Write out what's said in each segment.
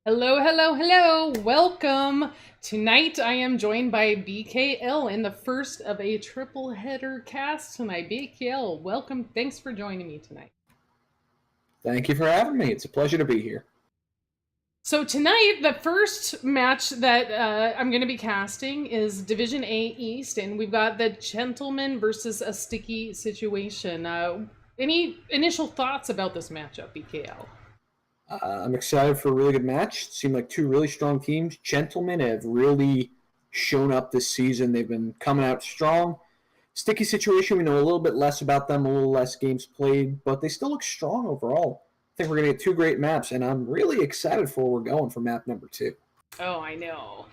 Hello, hello, hello. Welcome. Tonight I am joined by BKL in the first of a triple header cast tonight. BKL, welcome. Thanks for joining me tonight. Thank you for having me. It's a pleasure to be here. So tonight, the first match that I'm going to be casting is Division A East, and we've got the Chentlemen versus a Sticky Situation. Any initial thoughts about this matchup, BKL? I'm excited for a really good match. It seemed like two really strong teams. Gentlemen have really shown up this season. They've been coming out strong. Sticky Situation, we know a little bit less about them, a little less games played, but they still look strong overall. I think we're going to get two great maps, and I'm really excited for where we're going for map number two. Oh, I know.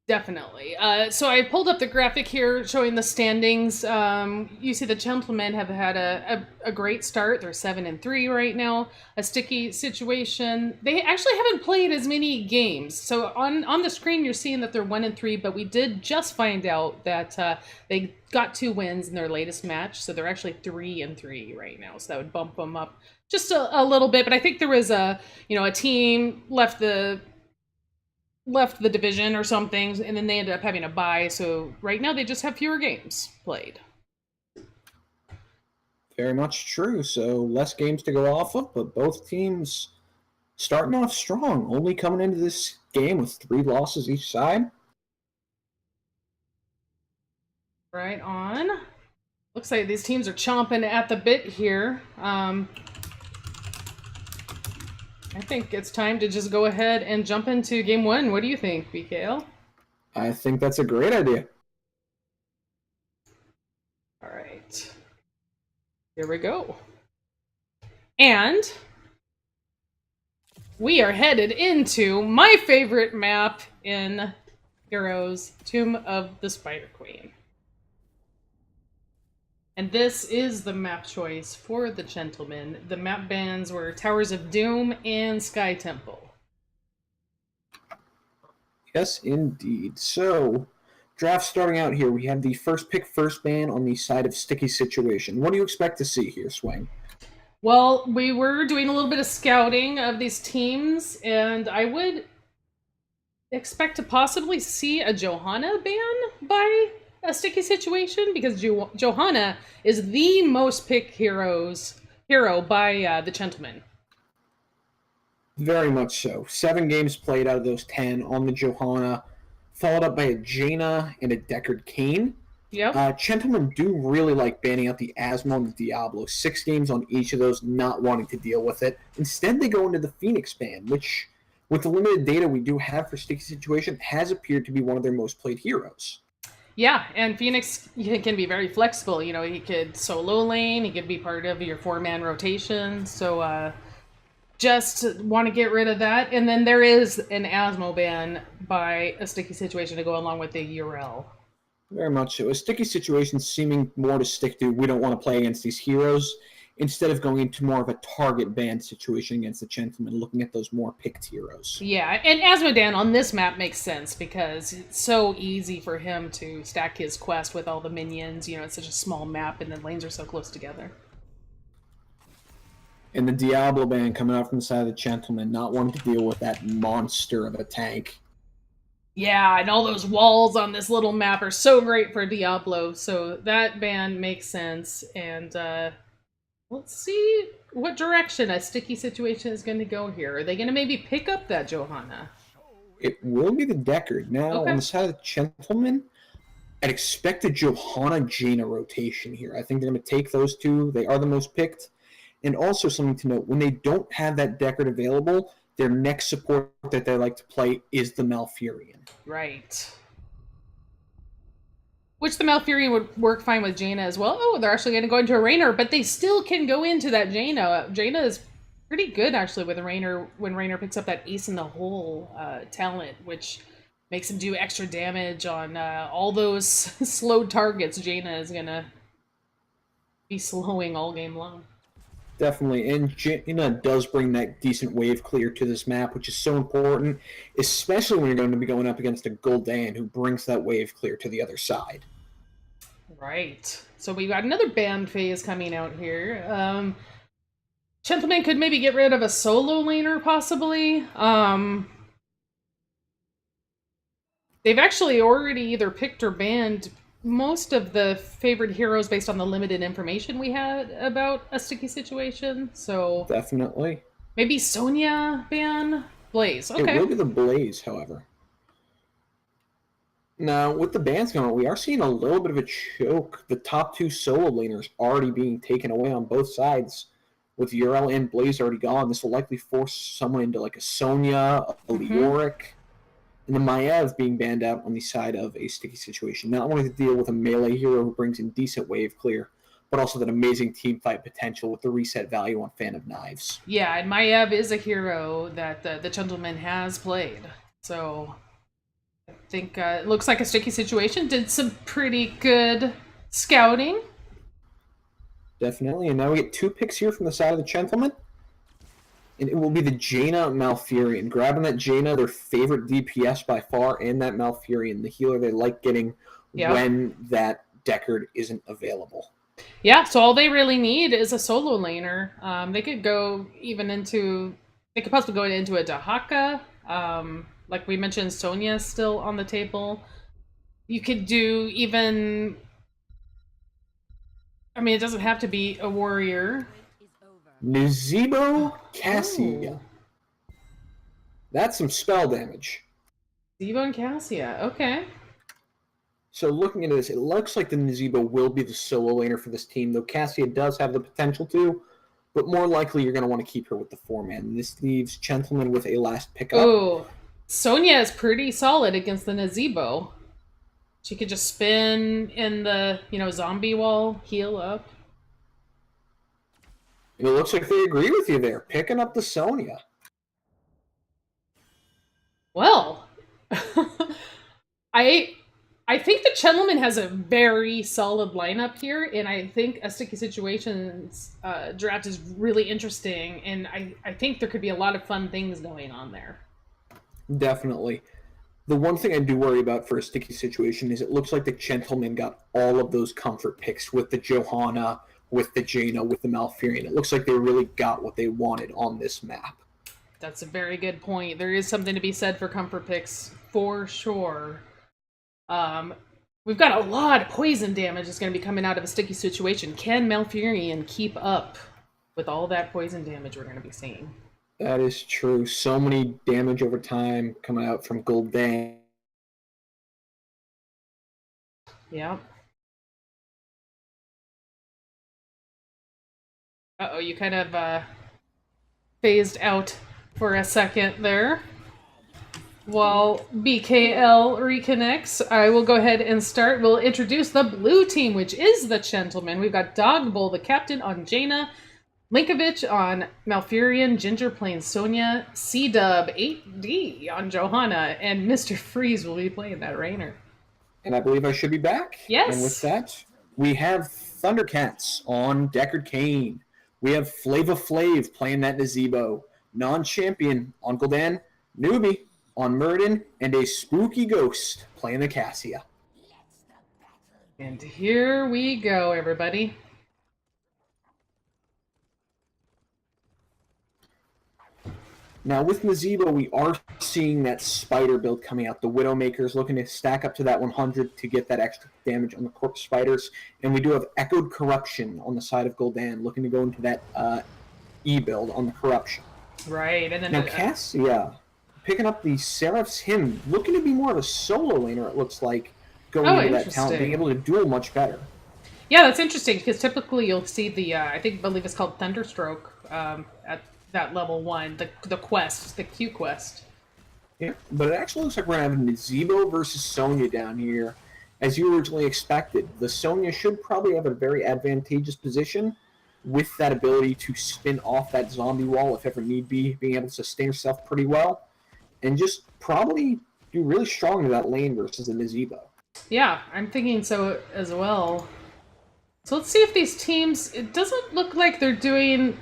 Definitely. So I pulled up the graphic here showing the standings. You see the Gentlemen have had a great start. They're 7-3 right now. A sticky situation. They actually haven't played as many games. So on the screen you're seeing that they're 1-3, but we did just find out that they got 2 wins in their latest match. So they're actually 3-3 right now. So that would bump them up just a little bit. But I think there was a team left the division or something, and then they ended up having a bye. So right now they just have fewer games played. Very much true. So less games to go off of, but both teams starting off strong, only coming into this game with 3 losses each side. Right on. Looks like these teams are chomping at the bit here. I think it's time to just go ahead and jump into game one. What do you think, BKL? I think that's a great idea. All right. Here we go. And we are headed into my favorite map in Heroes, Tomb of the Spider Queen. And this is the map choice for the Gentlemen. The map bans were Towers of Doom and Sky Temple. Yes, indeed. So, draft starting out here, we have the first pick, first ban on the side of Sticky Situation. What do you expect to see here, Swing? Well, we were doing a little bit of scouting of these teams, and I would expect to possibly see a Johanna ban by a Sticky Situation because Johanna is the most picked hero by the Gentlemen. Very much so. 7 games played out of those 10 on the Johanna, followed up by a Jaina and a Deckard Kane. Yep. Gentlemen do really like banning out the Asmo and the Diablo. 6 games on each of those, not wanting to deal with it. Instead, they go into the Phoenix ban, which, with the limited data we do have for Sticky Situation, has appeared to be one of their most played heroes. Yeah, and Phoenix can be very flexible. He could solo lane, he could be part of your 4-man rotation. So just want to get rid of that. And then there is an Asmo ban by a Sticky Situation to go along with the URL. Very much so. A Sticky Situation seeming more to stick to we don't want to play against these heroes instead of going into more of a target ban situation against the Gentlemen, looking at those more picked heroes. Yeah, and Asmodan on this map makes sense because it's so easy for him to stack his quest with all the minions. It's such a small map and the lanes are so close together. And the Diablo ban coming out from the side of the Gentlemen, not wanting to deal with that monster of a tank. Yeah, and all those walls on this little map are so great for Diablo, so that ban makes sense. And let's see what direction a Sticky Situation is going to go here. Are they going to maybe pick up that Johanna? It will be the Deckard. Now, Okay. on the side of the Gentlemen, I'd expect a Johanna Jaina rotation here. I think they're going to take those two. They are the most picked. And also something to note, when they don't have that Deckard available, their next support that they like to play is the Malfurion. Right. Which the Malfurion would work fine with Jaina as well. Oh, they're actually going to go into a Rainer, but they still can go into that Jaina. Jaina is pretty good, actually, with a Rainer when Rainer picks up that Ace in the Hole talent, which makes him do extra damage on all those slowed targets. Jaina is going to be slowing all game long. Definitely, and Jaina does bring that decent wave clear to this map, which is so important, especially when you're going to be going up against a Gul'dan who brings that wave clear to the other side. Right. So we've got another band phase coming out here. Gentlemen could maybe get rid of a solo laner, possibly. They've actually already either picked or banned most of the favorite heroes based on the limited information we had about a sticky situation. So Definitely. maybe Sonya ban Blaze. It Okay. will be the Blaze, however. Now, with the bans going on, we are seeing a little bit of a choke. The top two solo laners already being taken away on both sides. With Uriel and Blaze already gone, this will likely force someone into like a Sonya, a Mm-hmm. Leoric, and the Maiev being banned out on the side of a sticky situation. Not wanting to deal with a melee hero who brings in decent wave clear, but also that amazing team fight potential with the reset value on Fan of Knives. Yeah, and Maiev is a hero that the Gentleman has played. So I think it looks like a sticky situation. Did some pretty good scouting. Definitely. And now we get two picks here from the side of the Chentlemen. And it will be the Jaina Malfurion. Grabbing that Jaina, their favorite DPS by far, and that Malfurion, the healer they like getting Yep. when that Deckard isn't available. Yeah, so all they really need is a solo laner. They could go even into, they could possibly go into a Dahaka. Like we mentioned, Sonya's still on the table. You could do even, I mean, it doesn't have to be a warrior. Nazebo Cassia. Oh, That's some spell damage. Zibo and Cassia. Okay. So looking into this, it looks like the Nazebo will be the solo laner for this team, though Cassia does have the potential to, but more likely you're going to want to keep her with the 4-man. This leaves Chentlemen with a last pickup. Oh, Sonya is pretty solid against the Nazebo. She could just spin in the, zombie wall, heal up. And it looks like they agree with you there, picking up the Sonya. Well, I I think the Chentleman has a very solid lineup here, and I think a sticky situations draft is really interesting, and I think there could be a lot of fun things going on there. Definitely. The one thing I do worry about for a sticky situation is it looks like the Gentlemen got all of those comfort picks with the Johanna, with the Jaina, with the Malfurion. It looks like they really got what they wanted on this map. That's a very good point. There is something to be said for comfort picks for sure. Um, we've got a lot of poison damage that's going to be coming out of a sticky situation. Can Malfurion keep up with all that poison damage we're going to be seeing? That is true. So many damage over time coming out from Gul'dan. Yeah. Uh-oh, you kind of phased out for a second there. While BKL reconnects, I will go ahead and start. We'll introduce the blue team, which is the Gentlemen. We've got Dogbull, the captain, on Jaina, Linkovich on Malfurion, Ginger playing Sonya, C-Dub 8D on Johanna, and Mr. Freeze will be playing that Rainer. And I believe I should be back. Yes. And with that, we have Thundercats on Deckard Cain. We have Flava Flav playing that Nazebo. Non-champion on Gul'dan. Newbie on Murden. And a spooky ghost playing the Cassia. And here we go, everybody. Now, with Nazebo, we are seeing that spider build coming out. The Widowmaker's looking to stack up to that 100 to get that extra damage on the corpse spiders. And we do have Echoed Corruption on the side of Gul'dan, looking to go into that E build on the Corruption. Right, and then Now, Cassia picking up the Seraph's Hymn, looking to be more of a solo laner, it looks like, going into that talent, being able to duel much better. Yeah, that's interesting, because typically you'll see the, believe it's called Thunderstroke at that level 1, the quest, the Q quest. Yeah, but it actually looks like we're going to have Nazebo versus Sonya down here, as you originally expected. The Sonya should probably have a very advantageous position with that ability to spin off that zombie wall if ever need be, being able to sustain herself pretty well, and just probably do really strong in that lane versus a Nazebo. Yeah, I'm thinking so as well. So let's see if these teams, it doesn't look like they're doing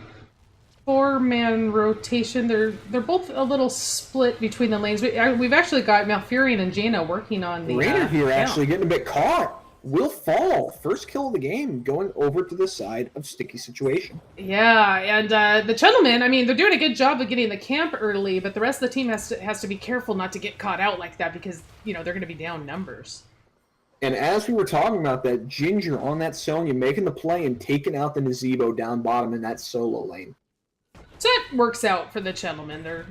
4-man rotation. They're both a little split between the lanes. We've actually got Malfurion and Jaina working on the Rainer here count. actually getting a bit caught. will fall. First kill of the game going over to the side of Sticky Situation. Yeah, and the Chentlemen, I mean, they're doing a good job of getting the camp early, but the rest of the team has to be careful not to get caught out like that because, they're going to be down numbers. And as we were talking about that, Ginger on that Sonya making the play and taking out the Nazebo down bottom in that solo lane. So it works out for the Chentlemen. They're,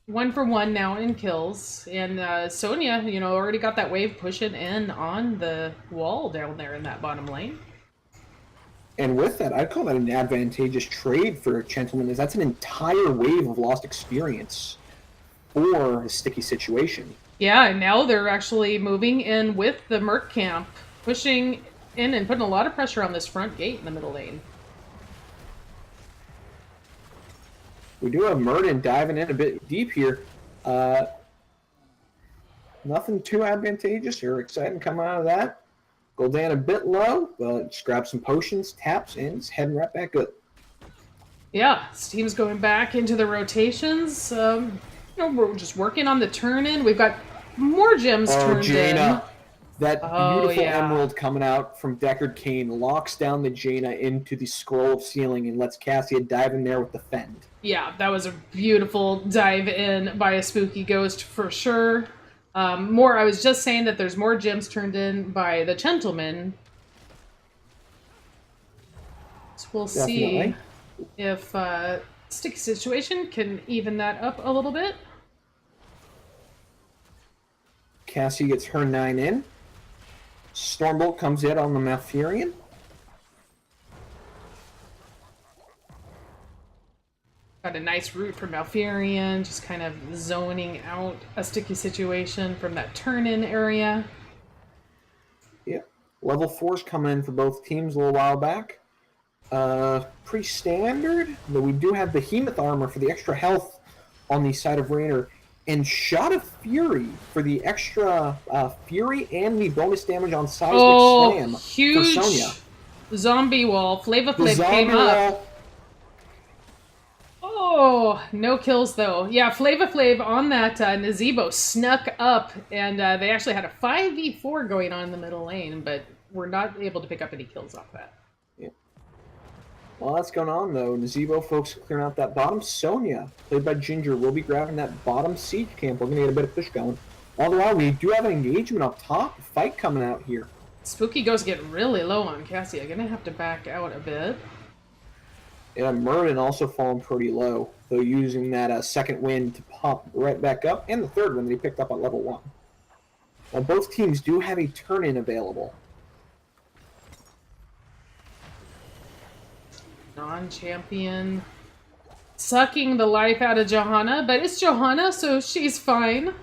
1 for 1 now in kills. And Sonya, already got that wave pushing in on the wall down there in that bottom lane. And with that, I'd call that an advantageous trade for Chentlemen, as that's an entire wave of lost experience for a Sticky Situation. Yeah, and now they're actually moving in with the Merc camp, pushing in and putting a lot of pressure on this front gate in the middle lane. We do have Murden diving in a bit deep here. Nothing too advantageous or exciting coming out of that. Gul'dan a bit low, but just grab some potions, taps, and it's heading right back up. Yeah, this team's going back into the rotations. We're just working on the turn-in. We've got more gems turned Jaina. in. That beautiful emerald coming out from Deckard Cain locks down the Jaina into the scroll of sealing and lets Cassia dive in there with the fend. Yeah, that was a beautiful dive in by a spooky ghost for sure. I was just saying that there's more gems turned in by the Chentlemen. So we'll see if Sticky Situation can even that up a little bit. Cassie gets her 9 in. Stormbolt comes in on the Malfurion. Got a nice route for Malfurion, just kind of zoning out a Sticky Situation from that turn-in area. Yeah. Level 4's coming in for both teams a little while back. Pretty standard, though we do have Behemoth armor for the extra health on the side of Raynor. And Shot of Fury for the extra Fury and the bonus damage on Seismic Slam huge for Sonya. Zombie wall. Flava Flav came up. Oh, no kills though. Yeah, Flava Flav on that Nazebo snuck up, and they actually had a 5v4 going on in the middle lane, but we're not able to pick up any kills off that. Yeah. While that's going on, though, Nazebo folks clearing out that bottom. Sonya, played by Ginger, will be grabbing that bottom siege camp. We're going to get a bit of push going. All the while, we do have an engagement up top. A fight coming out here. Spooky Ghost getting really low on Cassia. Gonna have to back out a bit. And Merlin also falling pretty low, though using that second wind to pop right back up, and the third one that he picked up on level 1. Now, both teams do have a turn-in available. Non-champion sucking the life out of Johanna, but it's Johanna, so she's fine.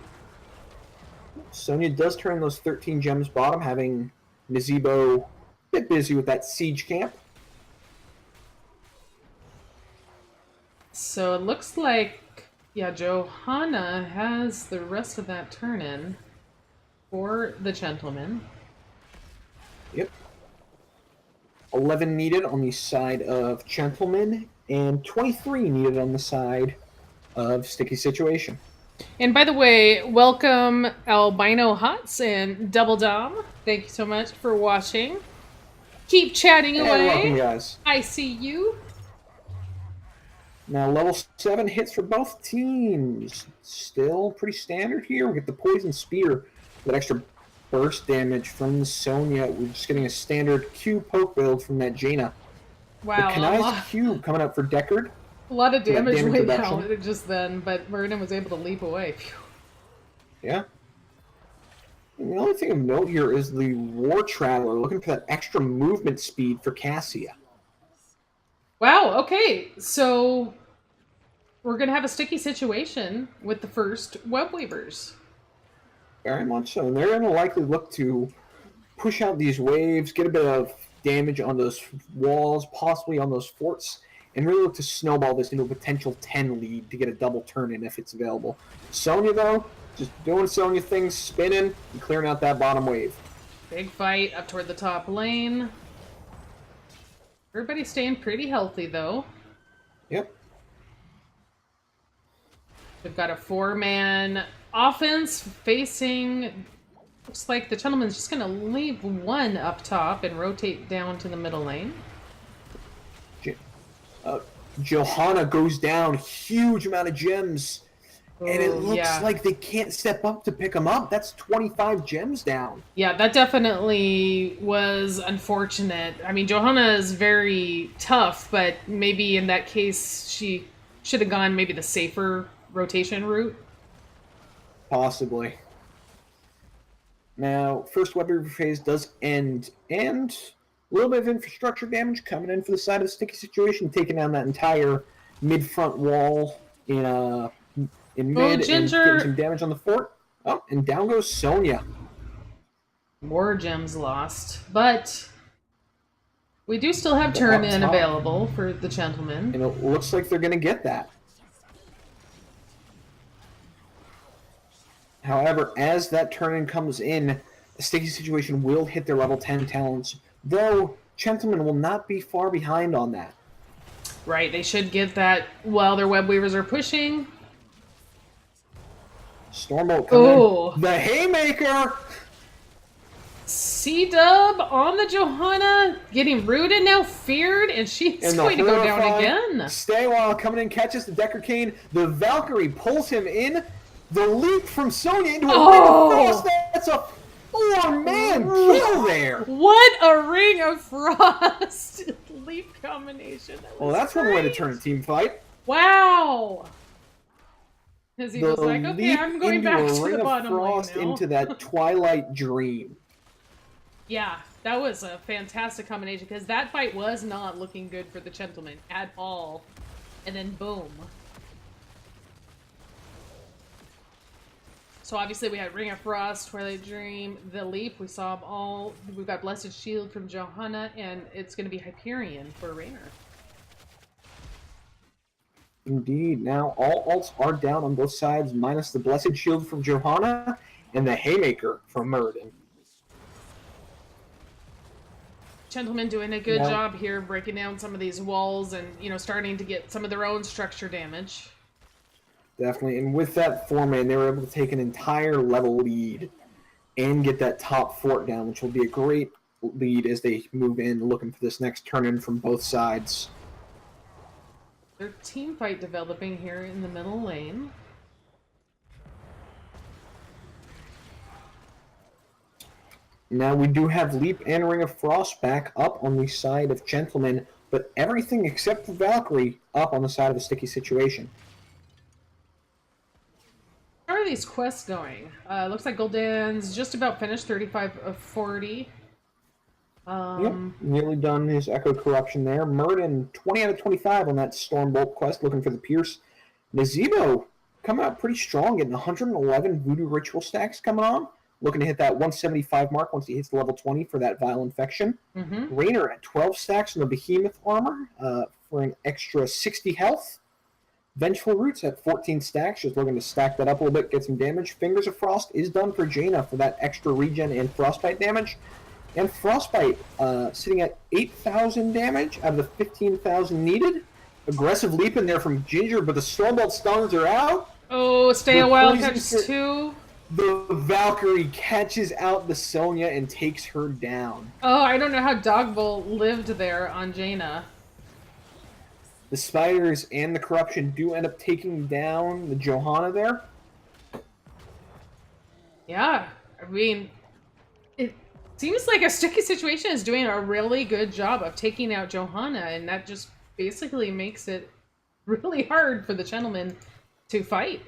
Sonya does turn those 13 gems bottom, having Nazebo a bit busy with that siege camp. So it looks like, Johanna has the rest of that turn-in for the Chentlemen. Yep. 11 needed on the side of Chentlemen, and 23 needed on the side of Sticky Situation. And by the way, welcome Albino Hots and Double Dom. Thank you so much for watching. Keep chatting away. Welcome, guys. I see you. Now, level 7 hits for both teams. Still pretty standard here. We get the Poison Spear, that extra burst damage from the Sonya. We're just getting a standard Q poke build from that Jaina. Wow. The Kanai's Q coming up for Deckard. A lot of damage went out just then, but Merlin was able to leap away. Phew. Yeah. And the only thing of note here is the War Traveler looking for that extra movement speed for Cassia. Wow, okay. So we're going to have a Sticky Situation with the first web weavers. Very much so. And they're going to likely look to push out these waves, get a bit of damage on those walls, possibly on those forts, and really look to snowball this into a potential 10 lead to get a double turn in if it's available. Sonya, though, just doing Sonya things, spinning, and clearing out that bottom wave. Big fight up toward the top lane. Everybody's staying pretty healthy, though. Yep. We've got a 4-man offense facing Looks like the gentleman's just gonna leave one up top and rotate down to the middle lane. Uh, Johanna goes down, huge amount of gems, and it Oh, looks yeah. like they can't step up to pick them up. That's 25 gems down. Yeah, that definitely was unfortunate. I mean, Johanna is very tough, but maybe in that case, she should have gone maybe the safer rotation route. Possibly. Now, first weapon phase does end, and a little bit of infrastructure damage coming in for the side of the sticky situation, taking down that entire mid-front wall in Oh, mid and getting some Ginger! damage on the fort. Oh, and down goes Sonya. More gems lost, but we do still have But up turn-in top, available for the gentleman. and it looks like they're going to get that. However, as that turn-in comes in, the sticky situation will hit their level 10 talents, though Chentlemen will not be far behind on that. Right, they should get that while their web weavers are pushing. Stormbolt coming Oh, in. The Haymaker! C-Dub on the Johanna, getting rooted now, feared, and she's And going to go down horrifying again. Stay while coming in, catches the Decker Cane. The Valkyrie pulls him in. The leap from Sonya into a Ring of Frost. That's a 4-man kill there. What a Ring of Frost leap combination. Well, that's one way to turn a team fight. Wow. Because he The was like, okay, leap I'm going into back a to Ring the of bottom lane Frost now. into that Twilight Dream. Yeah, that was a fantastic combination because that fight was not looking good for the Chentlemen at all. And then boom. So obviously we had Ring of Frost, Twilight Dream, The Leap. We saw them all. We've got Blessed Shield from Johanna, and it's going to be Hyperion for Raynor. Indeed. Now all alts are down on both sides, minus the Blessed Shield from Johanna and the Haymaker from Muradin. Gentlemen doing a good job here, breaking down some of these walls and, starting to get some of their own structure damage. Definitely. And with that 4-man, they were able to take an entire level lead and get that top fort down, which will be a great lead as they move in, looking for this next turn-in from both sides. Their team fight developing here in the middle lane. Now we do have Leap and Ring of Frost back up on the side of Gentlemen, but everything except for Valkyrie up on the side of the sticky situation. How are these quests going? Looks like Gul'dan's just about finished, 35 of 40. Yep, nearly done his Echo Corruption there. Muradin, 20 out of 25 on that Stormbolt quest, looking for the Pierce. Nazebo coming out pretty strong, getting 111 Voodoo Ritual stacks coming on. Looking to hit that 175 mark once he hits level 20 for that Vile Infection. Raynor at 12 stacks on the Behemoth armor for an extra 60 health. Vengeful Roots at 14 stacks, just looking to stack that up a little bit, get some damage. Fingers of Frost is done for Jaina for that extra regen and Frostbite damage. And Frostbite sitting at 8,000 damage out of the 15,000 needed. Aggressive leap in there from Ginger, but the Stormbolt stuns are out. Oh, stay a while, catches 2. The Valkyrie catches out the Sonya and takes her down. Oh, I don't know how Dogbolt lived there on Jaina. The Spiders and the Corruption do end up taking down the Johanna there. Yeah, I mean, it seems like a sticky situation is doing a really good job of taking out Johanna, and that just basically makes it really hard for the Gentlemen to fight.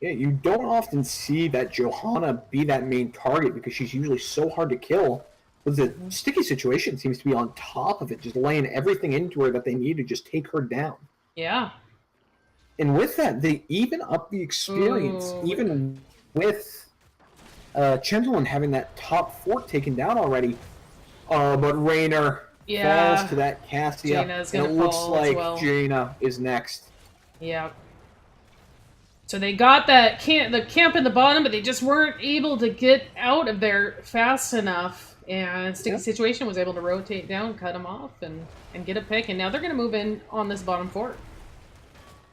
Yeah, you don't often see that Johanna be that main target because she's usually so hard to kill. But the sticky situation seems to be on top of it, just laying everything into her that they need to just take her down. Yeah. And with that, they even up the experience, even with Chentlemen having that top fort taken down already. But Raynor falls to that Cassia, and it looks like Jaina is next. Yeah. So they got the camp in the bottom, but they just weren't able to get out of there fast enough. And Sticky Situation was able to rotate down, cut them off, and get a pick. And now they're going to move in on this bottom fort.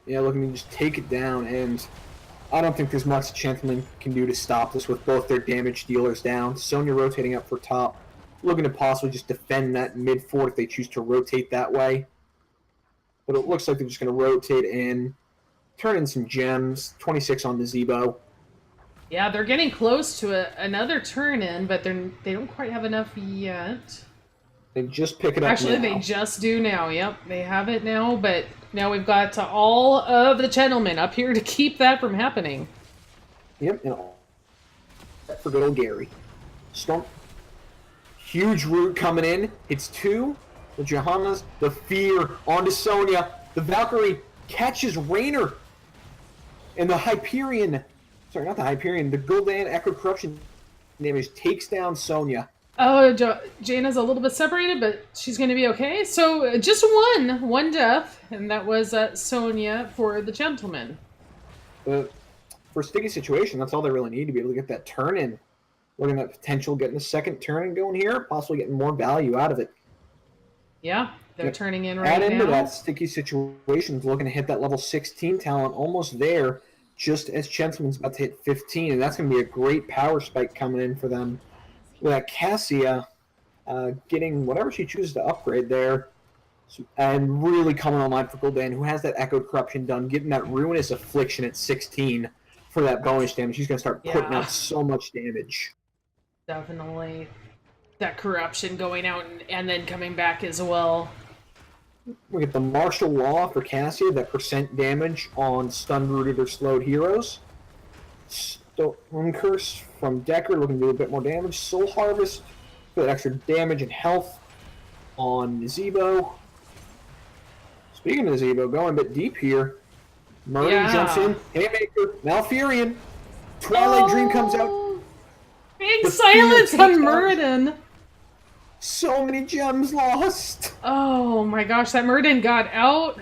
Yeah, looking to just take it down. And I don't think there's much Chentlemen can do to stop this with both their damage dealers down. Sonya rotating up for top, looking to possibly just defend that mid fort if they choose to rotate that way. But it looks like they're just going to rotate in, turn in some gems, 26 on the Zebo. Yeah, they're getting close to another turn in, but they don't quite have enough yet. They just pick it up Actually, now. they just do now. Yep, they have it now, but now we've got all of the Chentlemen up here to keep that from happening. Yep, and for good old Gary. Storm. Huge root coming in. It's 2. The Johanna's, the fear onto Sonya. The Valkyrie catches Raynor. And the Hyperion, sorry, not the Hyperion, the Gul'dan Echo Corruption damage takes down Sonya. Oh, Jaina's a little bit separated, but she's going to be okay. So just one death, and that was Sonya for the Chentlemen. For a sticky situation, that's all they really need to be able to get that turn in. Looking at potential getting the second turn and going here, possibly getting more value out of it. Yeah, they're turning in right now. Add into that sticky situation, looking to hit that level 16 talent, almost there, just as Chentlemen's about to hit 15, and that's going to be a great power spike coming in for them. With that Cassia getting whatever she chooses to upgrade there, and really coming online for Gul'dan, who has that Echoed Corruption done, getting that Ruinous Affliction at 16 for that bonus damage. She's going to start putting out so much damage. Definitely. That corruption going out and then coming back as well. We get the Martial Law for Cassia, that percent damage on stun rooted or slowed heroes. Stone Curse from Decker, looking to do a bit more damage. Soul Harvest for that extra damage and health on Zebo. Speaking of Zebo, going a bit deep here. Murray jumps in. Haymaker, Malfurion. Twilight Dream comes out. Big silence on Murden. So many gems lost. Oh my gosh, that Murden got out.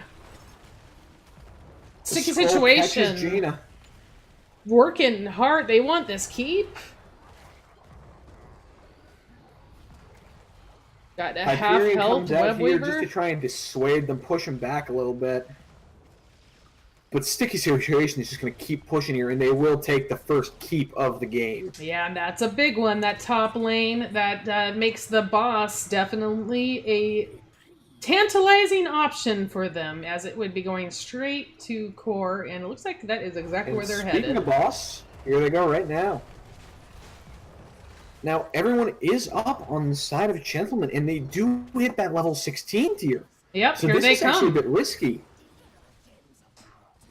Sticky situation. Gina. Working hard. They want this keep. Got a half health Web Weaver. Just to try and dissuade them, push them back a little bit. But sticky situation is just going to keep pushing here, and they will take the first keep of the game. Yeah, and that's a big one. That top lane that makes the boss definitely a tantalizing option for them, as it would be going straight to core, and it looks like that is exactly where they're headed. Speaking of boss, here they go right now. Now, everyone is up on the side of Chentlemen, and they do hit that level 16 tier. Yep, so here they come. So this is actually a bit risky.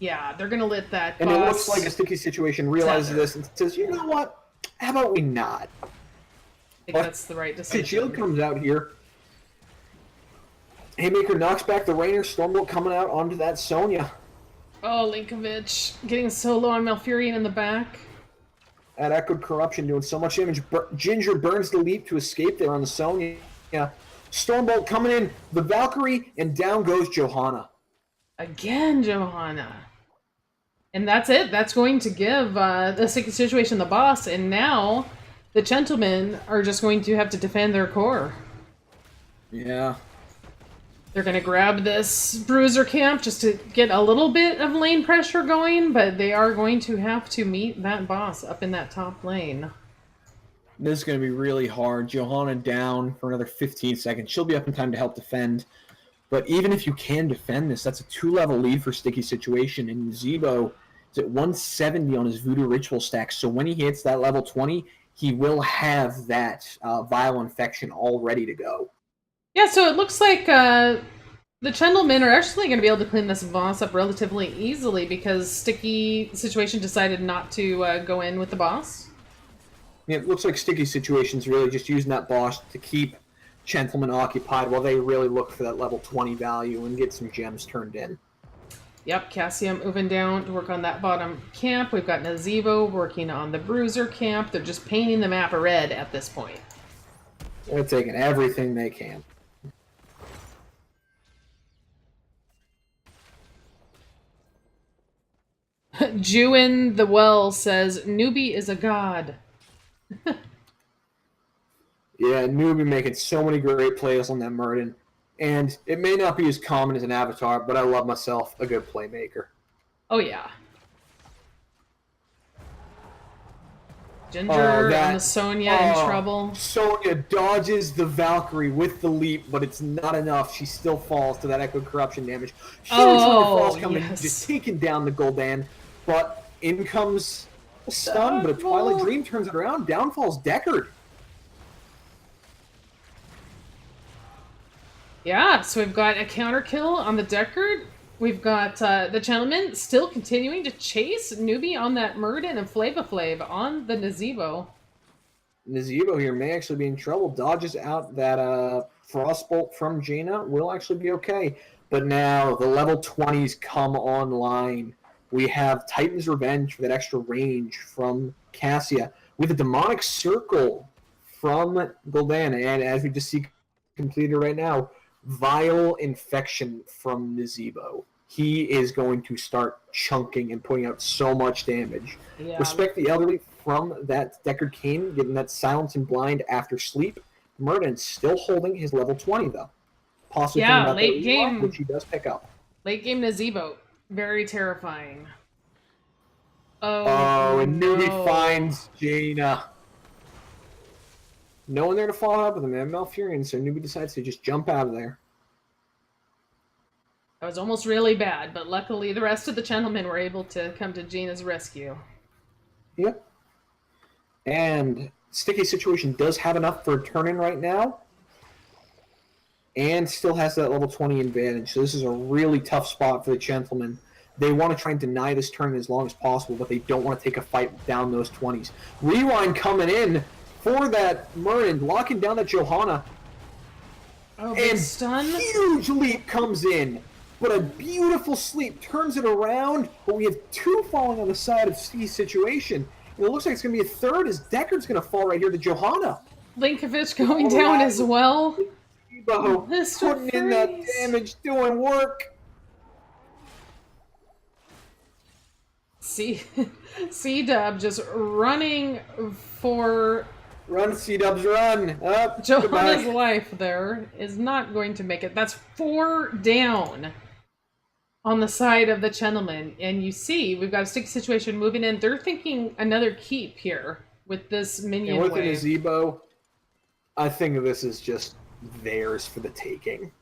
Yeah, they're going to let that And boss it looks like a sticky situation realizes this and says, you know what? How about we not? I think that's the right decision. Shield comes out here. Haymaker knocks back the Raynor. Stormbolt coming out onto that Sonya. Oh, Linkovich getting so low on Malfurion in the back. That Echoed Corruption doing so much damage. Ginger burns the leap to escape there on the Sonya. Stormbolt coming in. The Valkyrie, and down goes Johanna. Again, Johanna. And that's it. That's going to give the sticky situation the boss. And now the Chentlemen are just going to have to defend their core. Yeah. They're going to grab this bruiser camp just to get a little bit of lane pressure going, but they are going to have to meet that boss up in that top lane. This is going to be really hard. Johanna down for another 15 seconds. She'll be up in time to help defend. But even if you can defend this, that's a 2-level lead for sticky situation. And Zebo is at 170 on his Voodoo Ritual stack. So when he hits that level 20, he will have that Vile Infection all ready to go. Yeah, so it looks like the Chentlemen are actually going to be able to clean this boss up relatively easily because Sticky Situation decided not to go in with the boss. Yeah, it looks like Sticky Situation's really just using that boss to keep Chentlemen occupied while they really look for that level 20 value and get some gems turned in. Yep, Cassium moving down to work on that bottom camp. We've got Nazebo working on the Bruiser camp. They're just painting the map red at this point. They're taking everything they can. Jewin the Well says, Newbie is a god. Yeah, Newbie making so many great plays on that Murden. And it may not be as common as an avatar, but I love myself a good playmaker. Oh, yeah. Oh, Ginger on the that. Sonya in Oh, trouble. Sonya dodges the Valkyrie with the leap, but it's not enough. She still falls to that Echo Corruption damage. Huge Ring of Oh, Frost coming in, just yes. taking down the Gul'dan. But in comes a stun, but a Twilight Double. Dream turns it around. Down falls Deckard. Yeah, so we've got a counter kill on the Deckard. We've got the Gentleman still continuing to chase Newbie on that Murden and Flava Flav on the Nazebo. Nazebo here may actually be in trouble. Dodges out that Frostbolt from Jaina. Will actually be okay. But now the level 20s come online. We have Titan's Revenge for that extra range from Cassia. With a Demonic Circle from Gul'dan. And as we just see completed right now, Vile Infection from Nazebo. He is going to start chunking and putting out so much damage. Yeah, Respect the Elderly from that Deckard Cain, getting that Silence and Blind after sleep. Murden still holding his level 20, though. Possibly thinking yeah, about that relock, which he does pick up. late game Nazebo. Very terrifying. Oh Oh, and Newbie no. finds Jaina. No one there to follow up with him, man. Malfurion, so Newbie decides to just jump out of there. That was almost really bad, but luckily the rest of the Gentlemen were able to come to Gina's rescue. Yep. And Sticky Situation does have enough for a turn-in right now. And still has that level 20 advantage. So this is a really tough spot for the Gentlemen. They want to try and deny this turn as long as possible, but they don't want to take a fight down those 20s. Rewind coming in for that Murden, locking down that Johanna. Oh, big And stun. huge leap comes in. But a beautiful sleep turns it around. But we have two falling on the side of Sticky Situation. And it looks like it's going to be a third as Deckard's going to fall right here to Johanna. Linkovich going down as well. Mr. Putting in that Freeze. damage, doing work. C-Dub just running for Run, C-Dubs, run. Up. Johanna's life there is not going to make it. That's 4 down on the side of the Chentlemen. And you see, we've got a Sticky Situation moving in. They're thinking another keep here with this minion And with the wave. Nazebo, I think this is just theirs for the taking.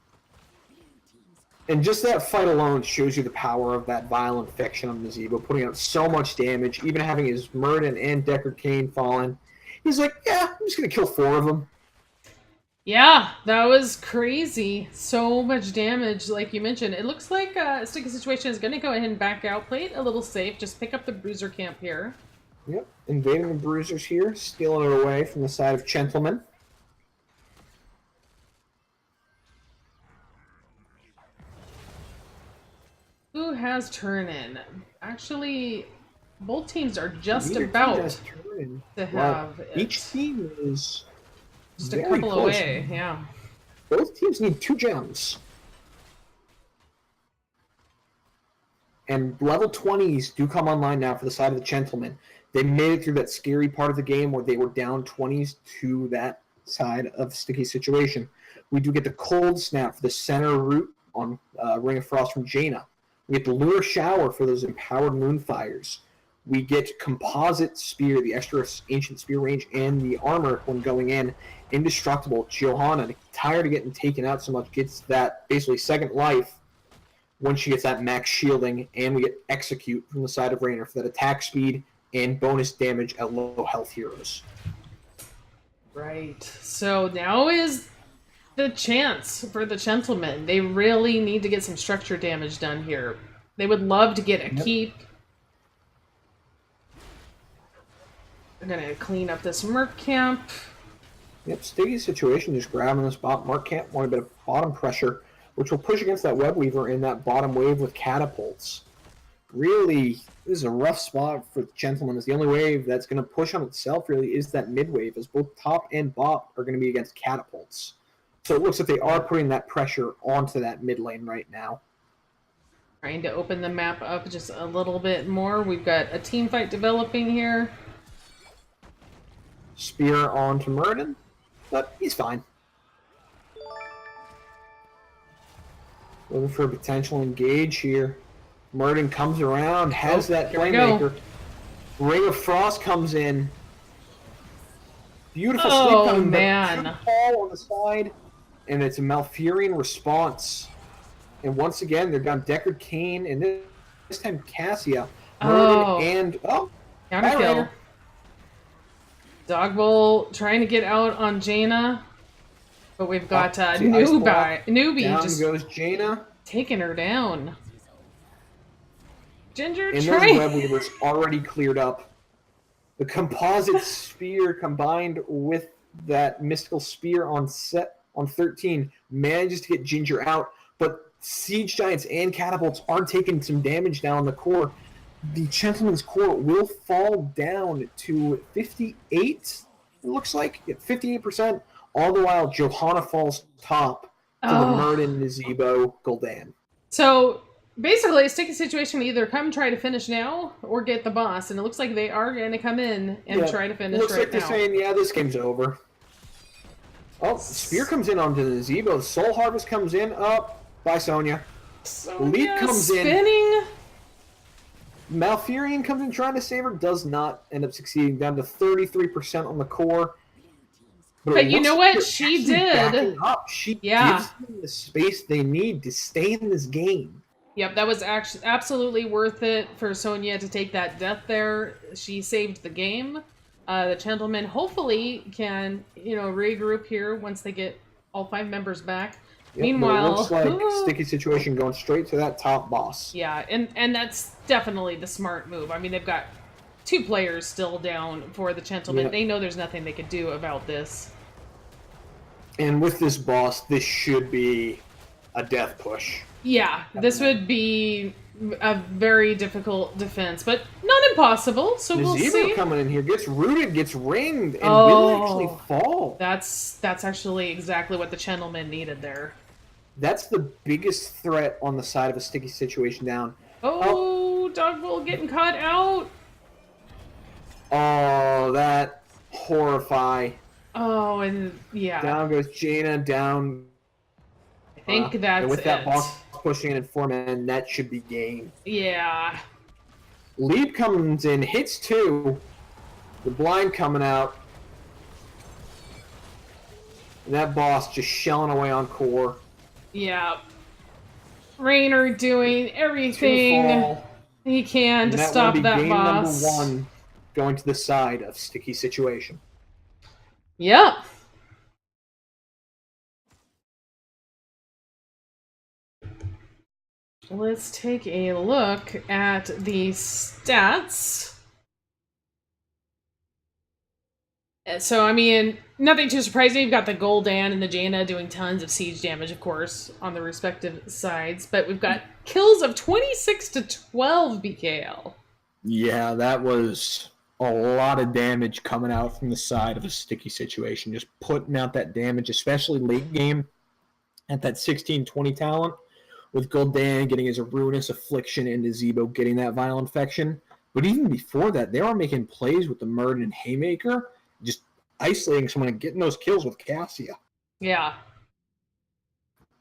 And just that fight alone shows you the power of that Vile Infection on Nazebo, putting out so much damage, even having his Murden and Deckard Cain fallen. He's like, yeah, I'm just going to kill 4 of them. Yeah, that was crazy. So much damage, like you mentioned. It looks like Sticky Situation is going to go ahead and back out. Play it a little safe. Just pick up the Bruiser camp here. Yep, invading the Bruisers here, stealing it away from the side of Chentlemen. Who has turn-in? Actually, both teams are just about to have it. Each team is Just a very couple close. away, yeah. Both teams need 2 gems. And level 20s do come online now for the side of the Gentlemen. They made it through that scary part of the game where they were down 20s to that side of Sticky Situation. We do get the Cold Snap for the center route on Ring of Frost from Jaina. We get the Lunar Shower for those empowered Moonfires. We get Composite Spear, the extra Ancient Spear range, and the armor when going in. Indestructible. Johanna, tired of getting taken out so much, gets that basically second life when she gets that max shielding, and we get Execute from the side of Raynor for that attack speed and bonus damage at low health heroes. Right. So now is the chance for the Gentlemen. They really need to get some structure damage done here. They would love to get a keep. They're going to clean up this Merc camp. Yep, Sticky Situation just grabbing this Merc camp, want a bit of bottom pressure, which will push against that Web Weaver in that bottom wave with catapults. Really, this is a rough spot for the Gentlemen. It's the only wave that's going to push on itself, really, is that mid wave, as both top and bot are going to be against catapults. So it looks like they are putting that pressure onto that mid lane right now. Trying to open the map up just a little bit more. We've got a team fight developing here. Spear onto Murden, but he's fine. Looking for a potential engage here. Murden comes around, has that Playmaker. Ring of Frost comes in. Beautiful sleep Oh, coming, but good man. call on the side, and it's a Malfurion response. And once again, they're down Deckard, Kane, and this time Cassia, Murden, Oh, and counter Bye kill. Rainer. Dogbull trying to get out on Jaina, but we've got See, Ice Block. newbie Down just goes Jaina. taking her down. Ginger And those try. Web Weavers already cleared up. The composite spear combined with that mystical spear on 13 manages to get Ginger out, but Siege Giants and Catapults are taking some damage down the core. The Gentleman's core will fall down to 58, it looks like. 58%. All the while, Johanna falls top to the Oh. Murden, Nazebo, Gul'dan. So basically, a sticky situation: either come try to finish now or get the boss. And it looks like they are going to come in and try to finish looks right like they're now. saying, yeah, this game's over. Oh, Spear comes in onto the Nazebo. Soul Harvest comes in. Bye, Sonya. Leap comes in. Spinning. Malfurion comes in trying to save her. Does not end up succeeding. Down to 33% on the core. But you know what? She did. Backing up. She gives them the space they need to stay in this game. Yep, that was actually absolutely worth it for Sonya to take that death there. She saved the game. The Chentlemen hopefully can, regroup here once they get all 5 members back. Yep, Meanwhile, it looks like sticky situation going straight to that top boss. Yeah, and that's definitely the smart move. I mean, they've got 2 players still down for the Chentlemen. Yep. They know there's nothing they could do about this. And with this boss, this should be a death push. Yeah, this would be a very difficult defense, but not impossible. So we'll see. Coming in here gets rooted, gets ringed, and will actually fall. That's actually exactly what the Chentlemen needed there. That's the biggest threat on the side of a sticky situation down. Dogbull getting caught out. Oh, that horrify. Oh, and yeah. Down goes Jaina, down. I think that's and with that it. boss pushing in 4 men, that should be game. Yeah. Leap comes in, hits 2. The blind coming out. And that boss just shelling away on core. Yeah. Rainer doing everything he can to stop that game boss. Number 1 going to the side of sticky situation. Yep. Let's take a look at the stats. So, I mean, nothing too surprising. You've got the Gul'dan and the Jaina doing tons of siege damage, of course, on the respective sides. But we've got kills of 26 to 12, BKL. Yeah, that was a lot of damage coming out from the side of a sticky situation. Just putting out that damage, especially late game at that 16-20 talent. With Gul'dan getting his Ruinous Affliction and Nazebo getting that Viral Infection. But even before that, they were making plays with the Murden and Haymaker, just isolating someone and getting those kills with Cassia. Yeah.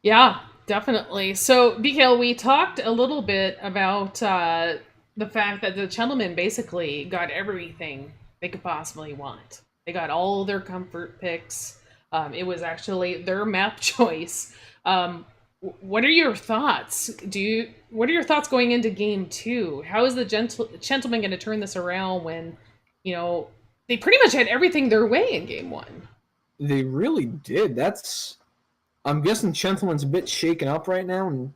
Yeah, definitely. So, BKL, we talked a little bit about the fact that the Chentlemen basically got everything they could possibly want. They got all their comfort picks. It was actually their map choice. What are your thoughts? What are your thoughts going into game 2? How is the Chentlemen going to turn this around when, they pretty much had everything their way in game 1? They really did. I'm guessing Chentlemen's a bit shaken up right now, and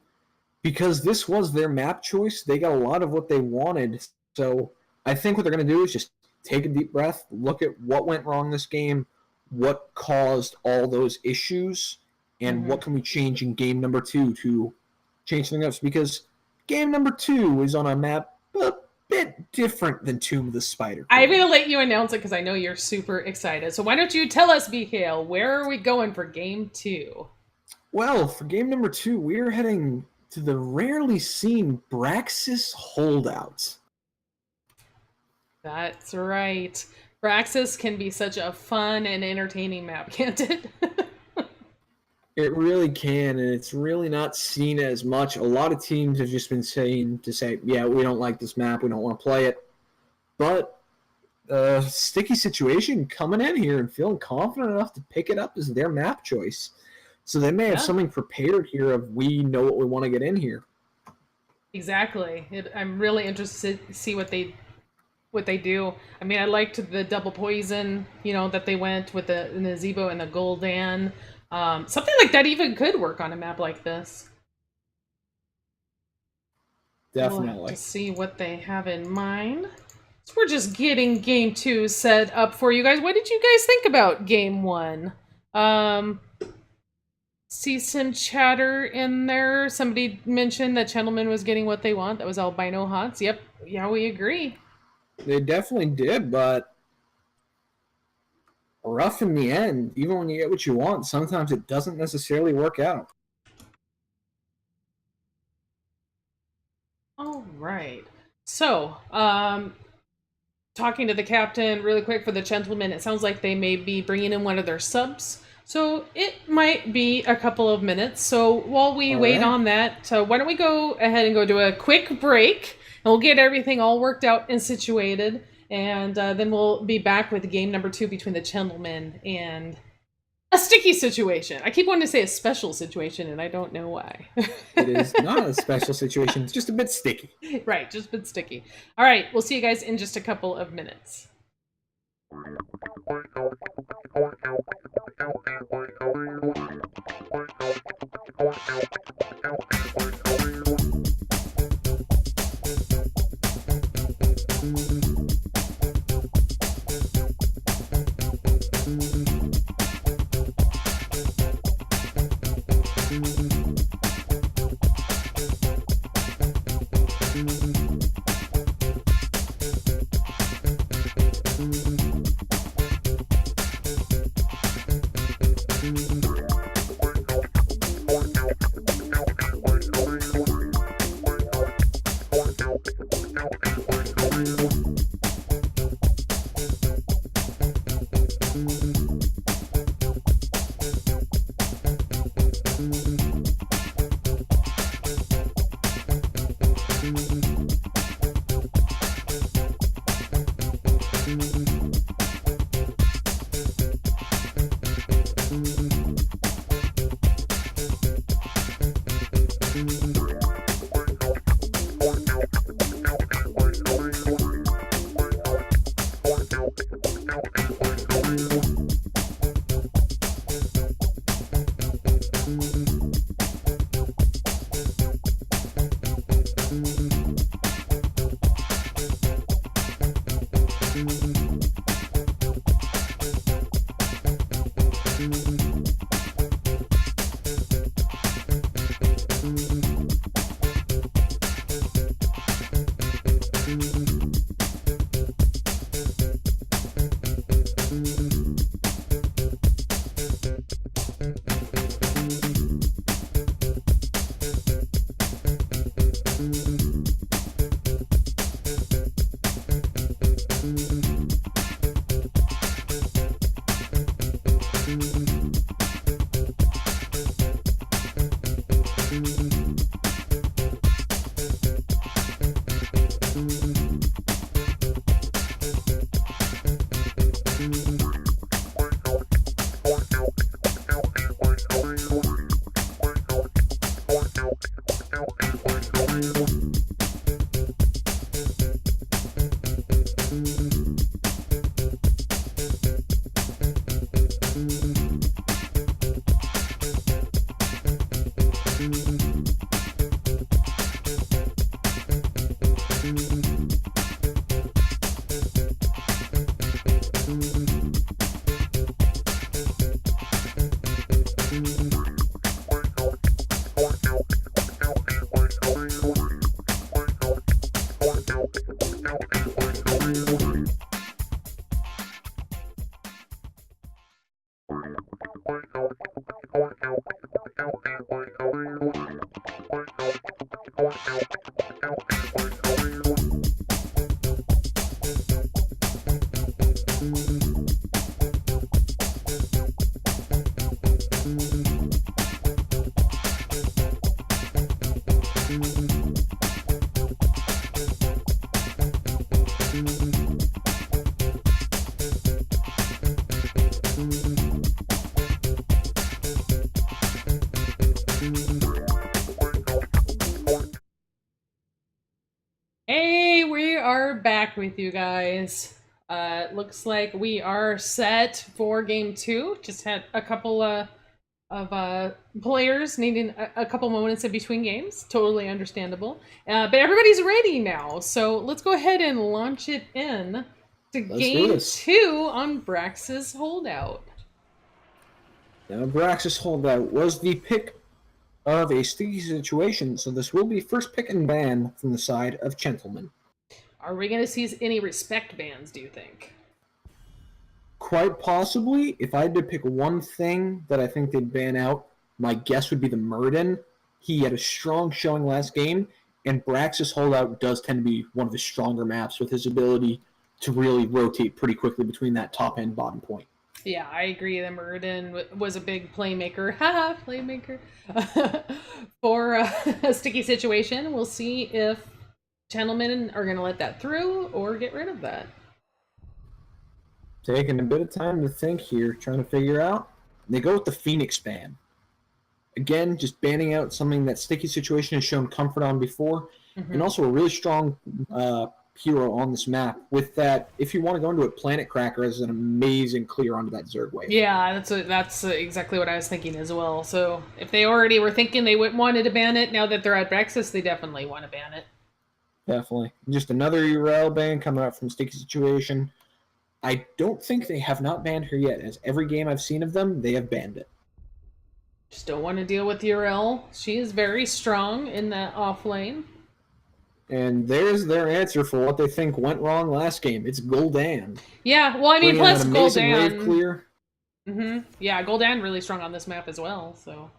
because this was their map choice, they got a lot of what they wanted. So I think what they're going to do is just take a deep breath, look at what went wrong this game, what caused all those issues, and what can we change in game number 2 to change things up. Because game number 2 is on a map a bit different than Tomb of the Spider. I'm going to let you announce it because I know you're super excited. So why don't you tell us, BKL, where are we going for game 2? Well, for game number 2, we're heading to the rarely seen Braxis Holdout. That's right. Braxis can be such a fun and entertaining map, can't it? It really can, and it's really not seen as much. A lot of teams have just been saying, yeah, we don't like this map, we don't want to play it. But Sticky Situation coming in here and feeling confident enough to pick it up as their map choice. So they may have Yeah, something prepared here of we know what we want to get in here. exactly. I'm really interested to see what they do. I mean, I liked the double poison, that they went with the Nazebo and the Gul'dan. Something like that even could work on a map like this. We'll have to Definitely. see what they have in mind. So we're just getting game two set up for you guys. What did you guys think about game one? Um, see some chatter in there. Somebody mentioned that Chentlemen was getting what they want. That was albino hots. Yep. Yeah, we agree. They definitely did, but rough in the end. Even when you get what you want, sometimes it doesn't necessarily work out. All right. So, talking to the captain really quick for the Chentlemen, it sounds like they may be bringing in one of their subs. So it might be a couple of minutes. So while we All wait right. on that, why don't we go ahead and go to a quick break, and we'll get everything all worked out and situated, and then we'll be back with game number two between the Chentlemen and a sticky situation. I keep wanting to say a special situation, and I don't know why. It is not a special situation. It's just a bit sticky. Right, just a bit sticky. All right, we'll see you guys in just a couple of minutes. are back with you guys. Looks like we are set for game two. Just had a couple of players needing a couple moments in between games. Totally understandable. But everybody's ready now. So let's go ahead and launch it in to Let's do game this. two on Brax's Holdout. Now, Brax's Holdout was the pick of a sticky situation, so this will be first pick and ban from the side of Chentlemen. Are we going to see any respect bans, do you think? Quite possibly. If I had to pick one thing that I think they'd ban out, my guess would be the Murden. He had a strong showing last game, and Brax's Holdout does tend to be one of his stronger maps with his ability to really rotate pretty quickly between that top and bottom point. Yeah, I agree. The Murden was a big playmaker. Haha, playmaker. For a sticky situation. We'll see if Chentlemen are going to let that through or get rid of that. Taking a bit of time to think here, trying to figure out. They go with the Phoenix ban. Again, just banning out something that sticky situation has shown comfort on before, and also a really strong hero on this map. With that, if you want to go into it, Planet Cracker has an amazing clear onto that Zerg wave. Yeah, that's exactly what I was thinking as well. So if they already were thinking they wanted to ban it, now that they're at Brexus, they definitely want to ban it. Definitely. Just another URL ban coming out from sticky situation. I don't think they have not banned her yet, as every game I've seen of them, they have banned it. Just don't want to deal with URL. She is very strong in that off lane. And there's their answer for what they think went wrong last game. It's Gul'dan. Yeah, well, I mean, plus Gul'dan. Wave Clear. Yeah, Gul'dan really strong on this map as well, so.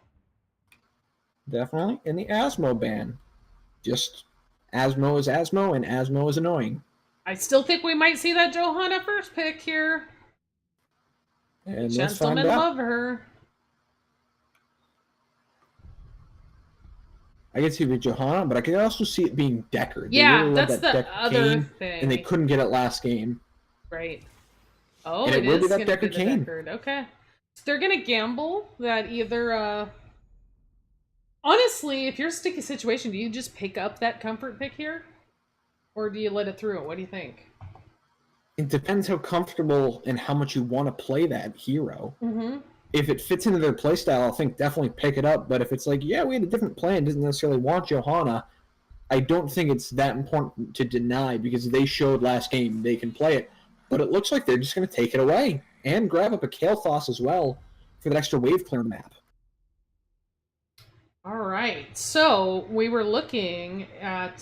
Definitely. And the Asmo ban. Just Asmo is Asmo, and Asmo is annoying. I still think we might see that Johanna first pick here. And Gentlemen love her. I can see it with Johanna, but I could also see it being Decker. Yeah, really that's the other thing. And they couldn't get it last game. Right. Oh, and it is going to Decker be the Deckard. Okay. So they're going to gamble that either... Honestly, if you're a sticky situation, do you just pick up that comfort pick here? Or do you let it through? What do you think? It depends how comfortable and how much you want to play that hero. If it fits into their playstyle, I think definitely pick it up. But if it's like, yeah, we had a different plan, doesn't necessarily want Johanna, I don't think it's that important to deny because they showed last game they can play it. But it looks like they're just going to take it away and grab up a Kael'thas as well for that extra wave clear map. All right. So we were looking at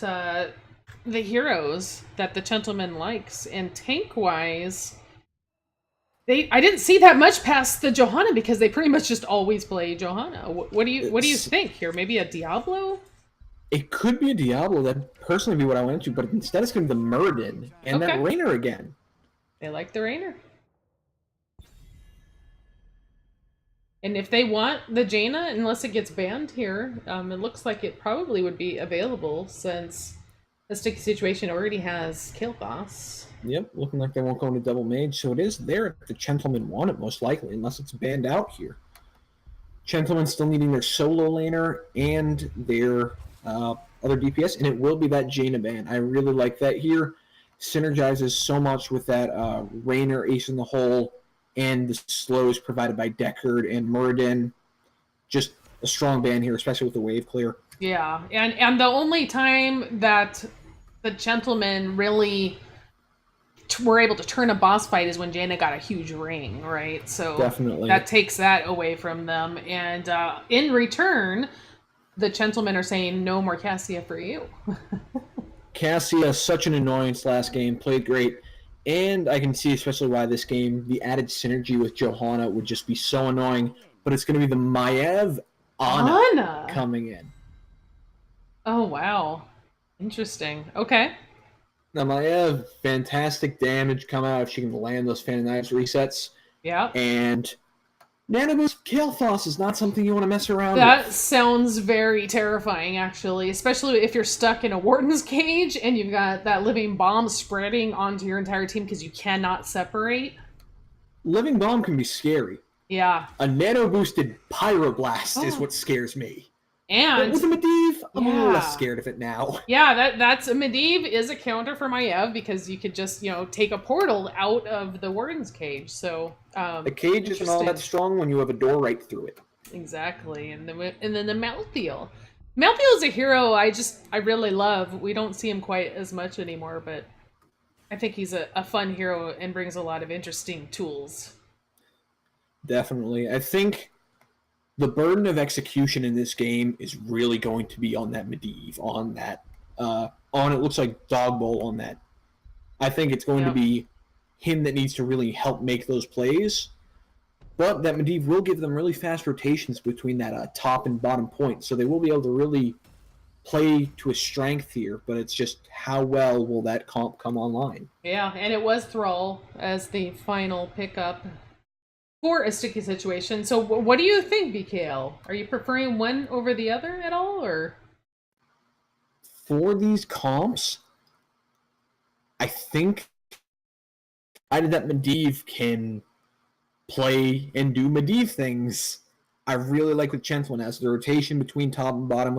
the heroes that the Chentlemen likes, and tank-wise... I didn't see that much past the Johanna because they pretty much just always play Johanna. What do you think here? Maybe a Diablo? It could be a Diablo. That'd personally be what I went to, but instead it's going to be the Murden and that Rainer again. They like the Rainer. And if they want the Jaina, unless it gets banned here, it looks like it probably would be available since the sticky situation already has Kael'thas. Yep, looking like they won't go into double mage, so it is there if the Chentlemen want it, most likely, unless it's banned out here. Chentlemen still needing their solo laner and their other DPS, and it will be that Jaina ban. I really like that here. Synergizes so much with that Rainer ace in the hole and the slows provided by Deckard and Muradin. Just a strong ban here, especially with the wave clear. Yeah, and the only time that the Chentlemen really were able to turn a boss fight is when Jaina got a huge ring, right? So definitely that takes that away from them. And in return, the Chentlemen are saying no more Cassia for you. Cassia, such an annoyance last game, played great. And I can see especially why this game, the added synergy with Johanna would just be so annoying. But it's going to be the Maiev Ana coming in. Oh, wow. Interesting. Okay. Now, Maiev, fantastic damage come out if she can land those Fan Knives resets. Yeah. And Nanoboost Kael'thas is not something you want to mess around with. That sounds very terrifying, actually. Especially if you're stuck in a Warden's cage and you've got that living bomb spreading onto your entire team because you cannot separate. Living bomb can be scary. Yeah. A nano-boosted Pyroblast is what scares me. And but with a Medivh, I'm a little less Yeah. scared of it now. Yeah, that's Medivh is a counter for Maiev because you could just, take a portal out of the warden's cage. So, A cage isn't all that interesting. strong when you have a door right through it. Exactly. And then the Malthael. Malthael is a hero I really love. We don't see him quite as much anymore, but I think he's a fun hero and brings a lot of interesting tools. Definitely. I think the burden of execution in this game is really going to be on that Medivh, on that, on it looks like Dog Bowl on that. I think it's going to Yep. be him that needs to really help make those plays. But that Medivh will give them really fast rotations between that top and bottom point, so they will be able to really play to his strength here. But it's just how well will that comp come online? Yeah, and it was Thrall as the final pickup for a sticky situation. So, what do you think, BKL? Are you preferring one over the other at all, or? For these comps, I think provided that Medivh can play and do Medivh things, I really like with Chentlemen as the rotation between top and bottom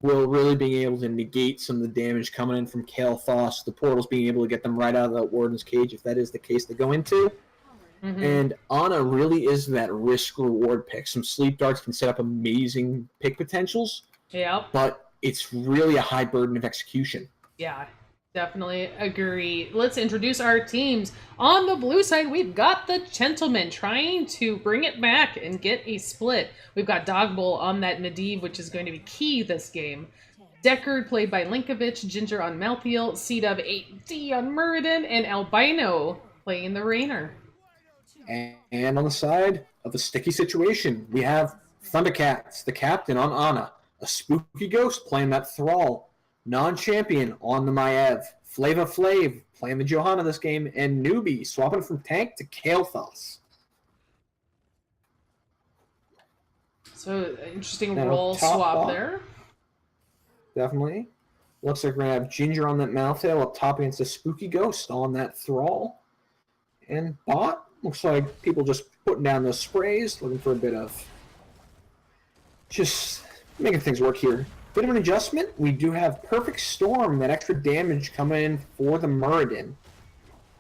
will really being able to negate some of the damage coming in from Kael'thas, the portals being able to get them right out of that Warden's cage if that is the case they go into. Mm-hmm. And Ana really is that risk reward pick. Some sleep darts can set up amazing pick potentials, Yep. but it's really a high burden of execution. Yeah, definitely agree. Let's introduce our teams. On the blue side, we've got the Chentlemen trying to bring it back and get a split. We've got Dog Bowl on that Medivh, which is going to be key this game. Deckard, played by Linkovich, Ginger on Malthael, C-Dub 8D on Muradin, and Albino playing the Rainer. And on the side of the sticky situation, we have Thundercats, the captain on Ana, a spooky ghost playing that Thrall, non-champion on the Maiev, Flava Flav playing the Johanna this game, and Newbie swapping from tank to Kael'thas. So, interesting Now, role top swap bot, there. definitely. Looks like we're going to have Ginger on that Malthael up top against a spooky ghost on that Thrall. And bot, looks like people just putting down those sprays, looking for a bit of just making things work here. Bit of an adjustment. We do have Perfect Storm, that extra damage coming in for the Muradin.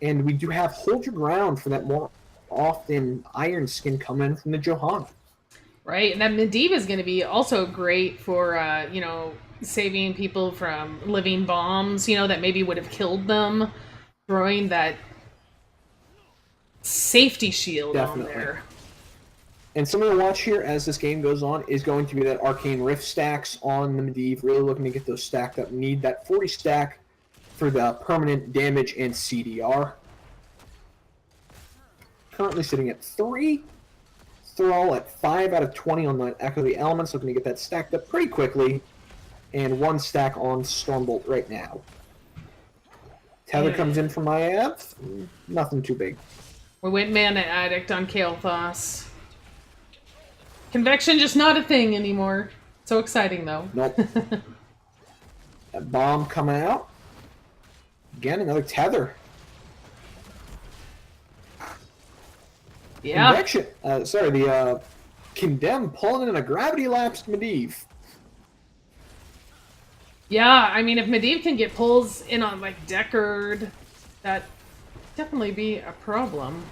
And we do have Hold Your Ground for that more often Iron Skin coming in from the Johanna. Right, and that Medivh is going to be also great for, saving people from living bombs, that maybe would have killed them. Throwing that safety shield Definitely. on there. And something to watch here as this game goes on is going to be that Arcane Rift stacks on the Medivh. Really looking to get those stacked up. Need that 40 stack for the permanent damage and CDR. Currently sitting at 3. Thrall at 5 out of 20 on the Echo of the Elements. Looking to get that stacked up pretty quickly. And 1 stack on Stormbolt right now. Tether comes in from Maiev. Nothing too big. We went Mana Addict on Kael'thas. Convection just not a thing anymore. So exciting though. Nope. That bomb coming out. Again, another tether. Yeah. Convection. The Condemn pulling in a gravity lapsed Medivh. Yeah, I mean, if Medivh can get pulls in on, like, Deckard, that definitely be a problem.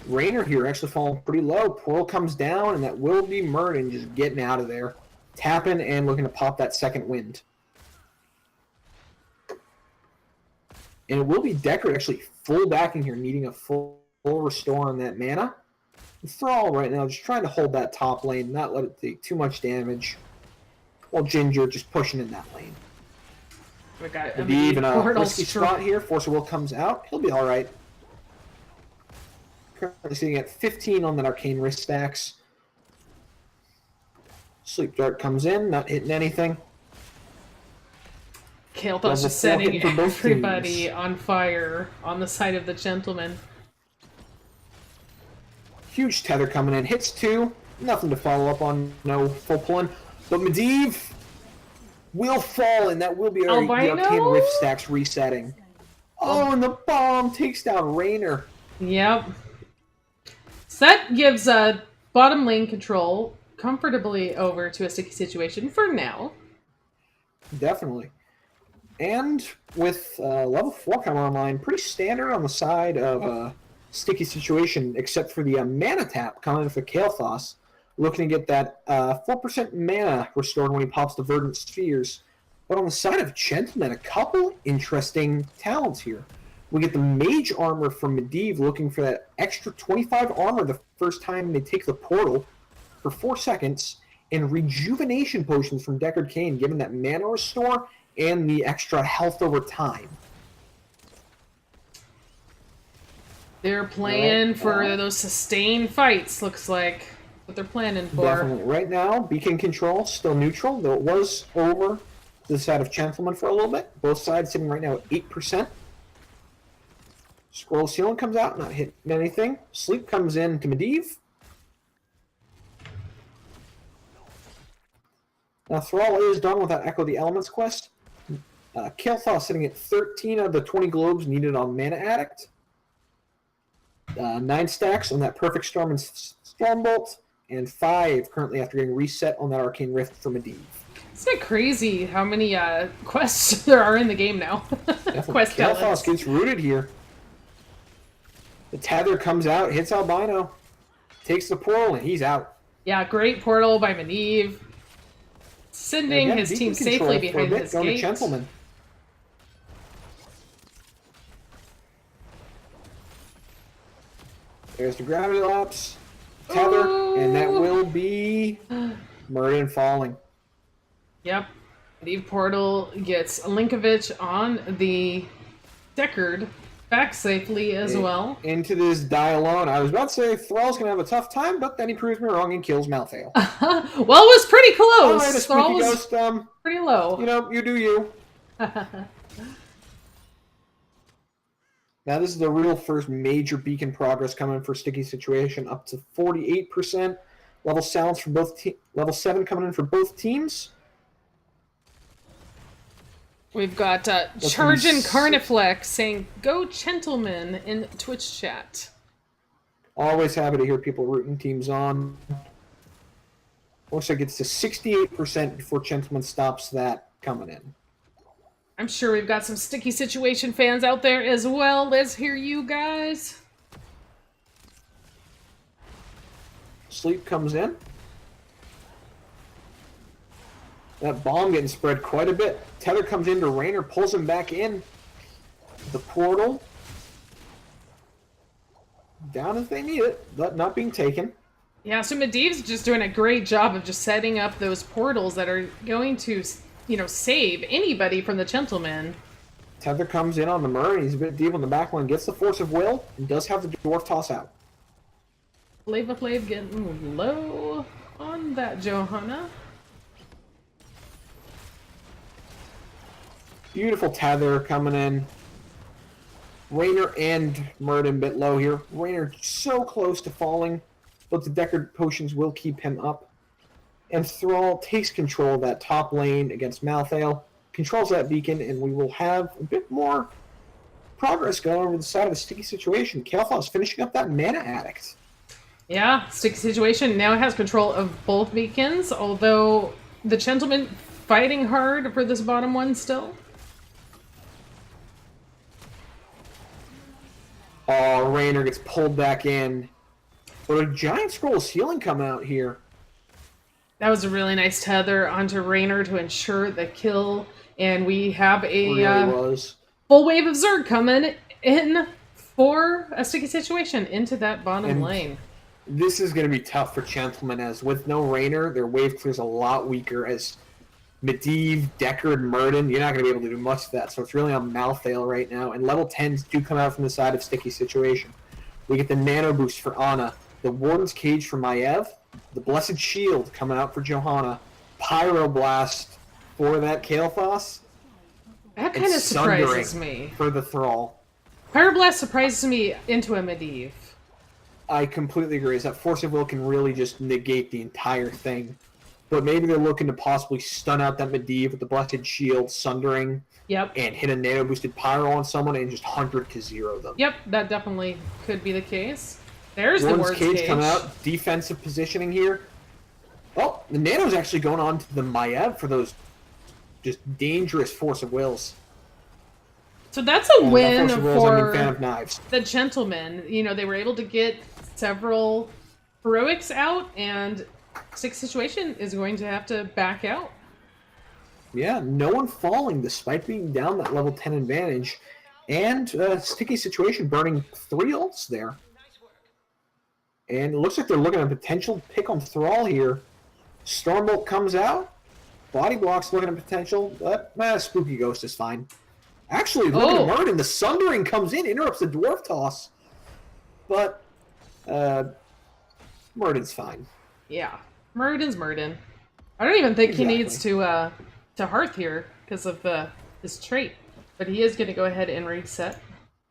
Rainer here actually falling pretty low. Pearl comes down, and that will be Muradin just getting out of there. Tapping and looking to pop that second wind. And it will be Deckard actually full backing here, needing a full restore on that mana. Thrall right now just trying to hold that top lane, not let it take too much damage. While Ginger just pushing in that lane. We got Medivh in a portal risky spot here. Force of Will comes out. He'll be alright. Currently sitting at 15 on that Arcane Wrist stacks. Sleep Dart comes in, not hitting anything. Kael'thas just setting everybody on fire on the side of the Gentleman. Huge tether coming in. Hits 2. Nothing to follow up on. No full pulling. But Medivh will fall, and that will be our Arcane Rift stacks resetting. Oh, and the bomb takes down Rainer. Yep. So that gives bottom lane control. comfortably over to a sticky situation for now. Definitely. And with level 4 coming online, pretty standard on the side of sticky situation, except for the mana tap coming for Kael'thas, looking to get that 4% mana restored when he pops the Verdant Spheres. But on the side of Chentlemen, a couple interesting talents here. We get the Mage Armor from Medivh, looking for that extra 25 armor the first time they take the portal for 4 seconds, and Rejuvenation Potions from Deckard Cain, given that mana restore and the extra health over time. They're playing for those sustained fights, looks like. What they're planning for. Definitely. Right now, Beacon Control still neutral, though it was over to the side of Chentlemen for a little bit. Both sides sitting right now at 8%. Scroll Ceiling comes out, not hitting anything. Sleep comes in to Medivh. Now, Thrall is done with that Echo the Elements quest. Kael'thas sitting at 13 of the 20 globes needed on Mana Addict. 9 stacks on that Perfect Storm and Stormbolt, and 5 currently after getting reset on that Arcane Rift for Medivh. Isn't it crazy how many quests there are in the game now? Quest Kael'thas gets rooted here. The Tether comes out, hits Albino, takes the portal, and he's out. Yeah, great portal by Medivh. Sending his team safely behind his gate. Chentlemen. There's the gravity lapse, tether, and that will be Murden falling. Yep. Medivh portal gets Linkovich on the Deckard back safely as well. Into this die alone. I was about to say Thrall's going to have a tough time, but then he proves me wrong and kills Malthael. Well, it was pretty close. All right, a squeaky ghost, pretty low. You know, you do you. Now, this is the real first major beacon progress coming for Sticky Situation, up to 48%. Level 7 for both level 7 coming in for both teams. We've got Chargin' Carniflex saying, "Go Chentlemen" in Twitch chat. Always happy to hear people rooting teams on. Looks like it's to 68% before Chentlemen stops that coming in. I'm sure we've got some Sticky Situation fans out there as well. Let's hear you guys. Sleep comes in. That bomb getting spread quite a bit. Tether comes into Raynor, pulls him back in. The portal. Down if they need it, but not being taken. Yeah, so Medivh's just doing a great job of just setting up those portals that are going to, save anybody from the Chentlemen. Tether comes in on the Murray. He's a bit deep on the back line. Gets the Force of Will and does have the Dwarf toss out. Flava Flav getting low on that Johanna. Beautiful Tether coming in. Raynor and Murden a bit low here. Raynor so close to falling, but the Deckard potions will keep him up. And Thrall takes control of that top lane against Malthael, controls that beacon, and we will have a bit more progress going over the side of the Sticky Situation. Kael'thas finishing up that Mana Addict. Yeah, Sticky Situation now has control of both beacons, although the Chentlemen fighting hard for this bottom one still. Oh, Raynor gets pulled back in. But a giant scroll of healing coming out here. That was a really nice tether onto Raynor to ensure the kill, and we have a full wave of Zerg coming in for a Sticky Situation into that bottom lane. This is going to be tough for Chentlemen, as with no Raynor, their wave clear's a lot weaker. As Medivh, Deckard, Murden, you're not going to be able to do much of that, so it's really on Malthael right now. And level 10s do come out from the side of Sticky Situation. We get the Nano Boost for Ana, the Warden's Cage for Maiev, the Blessed Shield coming out for Johanna, Pyroblast for that Kael'thas. That kind of surprises me. For the Thrall. Pyroblast surprises me into a Medivh. I completely agree. That Force of Will can really just negate the entire thing. But maybe they're looking to possibly stun out that Medivh with the Blessed Shield, Sundering, and hit a nano-boosted Pyro on someone and just 100-0 them. Yep, that definitely could be the case. There's Warden's the Warden's Cage. Come out. Defensive positioning here. Oh, the Nano's actually going on to the Maiev for those just dangerous Force of Wills. So that's a And by win Force of Wills, I mean Fan for of Knives. the Gentlemen. You know, they were able to get several heroics out, and Stick Situation is going to have to back out. Yeah, no one falling despite being down that level 10 advantage. And Sticky Situation burning 3 ults there. And it looks like they're looking at a potential pick on Thrall here. Stormbolt comes out. Body Block's looking at potential. But Spooky Ghost is fine. Actually, look at Murden. The Sundering comes in, interrupts the Dwarf Toss. But Murden's fine. Yeah, Murden's Murden. I don't even think he needs to Hearth here because of his trait. But he is going to go ahead and reset.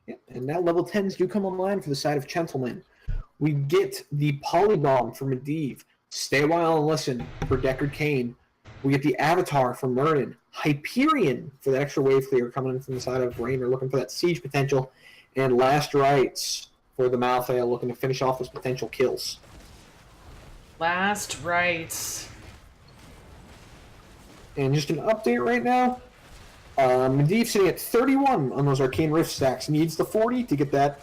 Yep. And now level 10s do come online for the side of Chentlemen. We get the Polybomb for Medivh. Stay a while and listen for Deckard Cain. We get the Avatar for Murden. Hyperion for that extra wave clear coming in from the side of Raynor, looking for that siege potential. And Last Rites for the Malthael, looking to finish off those potential kills. Last Rites. And just an update right now. Medivh sitting at 31 on those Arcane Rift stacks. Needs the 40 to get that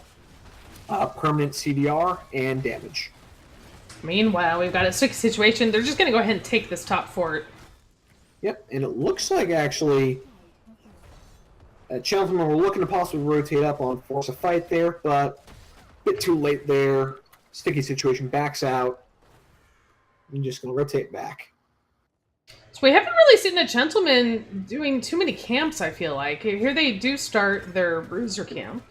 permanent CDR and damage. Meanwhile, we've got a Sticky Situation. They're just going to go ahead and take this top fort. Yep, and it looks like actually Chentlemen were looking to possibly rotate up on Force a Fight there, but a bit too late there. Sticky Situation backs out. I'm just going to rotate back. So we haven't really seen the Gentlemen doing too many camps, I feel like. Here they do start their Bruiser camp.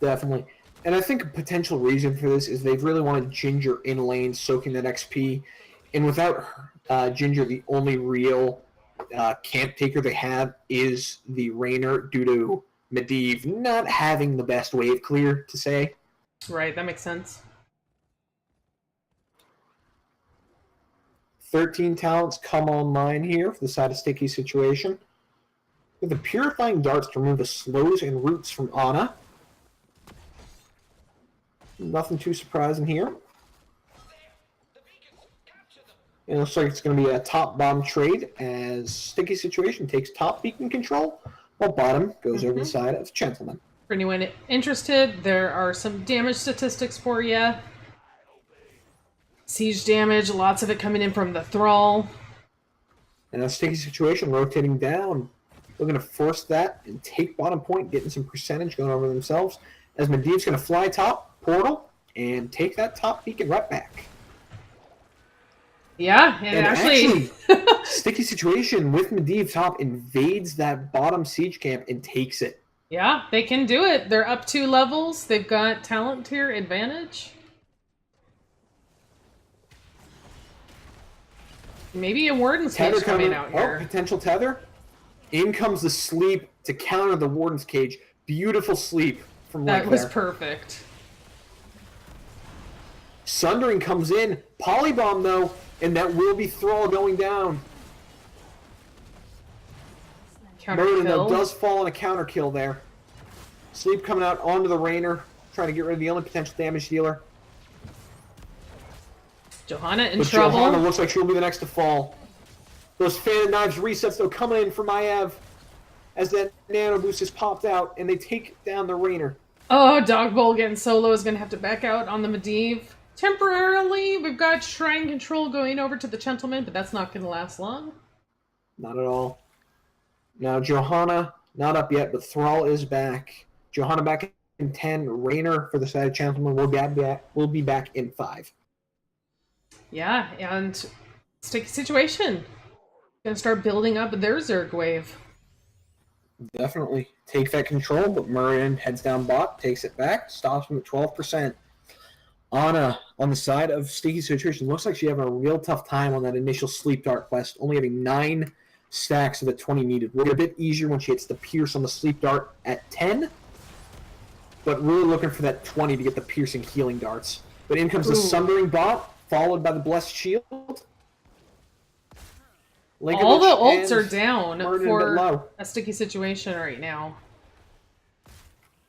Definitely. And I think a potential reason for this is they've really wanted Ginger in lane, soaking that XP. And without Ginger, the only real camp taker they have is the Raynor, due to Medivh not having the best wave clear, to say. Right, that makes sense. 13 talents come online here for the side of Sticky Situation. With the Purifying Darts to remove the slows and roots from Ana. Nothing too surprising here. It looks like it's going to be a top-bottom trade as Sticky Situation takes top beacon control, while bottom goes over the side of Chentlemen. For anyone interested, there are some damage statistics for you. Siege damage, lots of it coming in from the Thrall. And a Sticky Situation rotating down. They're going to force that and take bottom point, getting some percentage going over themselves. As Medivh's going to fly top, portal, and take that top beacon right back. Yeah, and actually Sticky Situation with Medivh top invades that bottom siege camp and takes it. Yeah, they can do it. They're up 2 levels. They've got talent tier advantage. Maybe a Warden's Cage coming out here. Oh, potential tether. In comes the sleep to counter the Warden's Cage. Beautiful sleep from That right was there. perfect. Sundering comes in. Polybomb, though, and that will be Thrall going down. Murden, though, does fall on a counter kill there. Sleep coming out onto the Raynor, trying to get rid of the only potential damage dealer. Johanna in trouble. Johanna looks like she'll be the next to fall. Those Fan of Knives resets, though, coming in for Maiev as that Nano Boost has popped out, and they take down the Raynor. Oh, Dog Bowl getting solo is going to have to back out on the Medivh. Temporarily, we've got Shrine Control going over to the Chentlemen, but that's not going to last long. Not at all. Now, Johanna, not up yet, but Thrall is back. Johanna back in 10. Raynor for the side of Chentlemen will be back in 5. Yeah, and Sticky Situation. Gonna start building up their Zerg wave. Definitely. Take that control, but Murden heads down bot, takes it back, stops him at 12%. Ana, on the side of Sticky Situation, looks like she's having a real tough time on that initial Sleep Dart quest, only having 9 stacks of the 20 needed. Will be a bit easier when she hits the Pierce on the Sleep Dart at 10, but really looking for that 20 to get the piercing healing darts. But in comes the Sundering bot, followed by the Blessed Shield. All the ults are down for a Sticky Situation right now.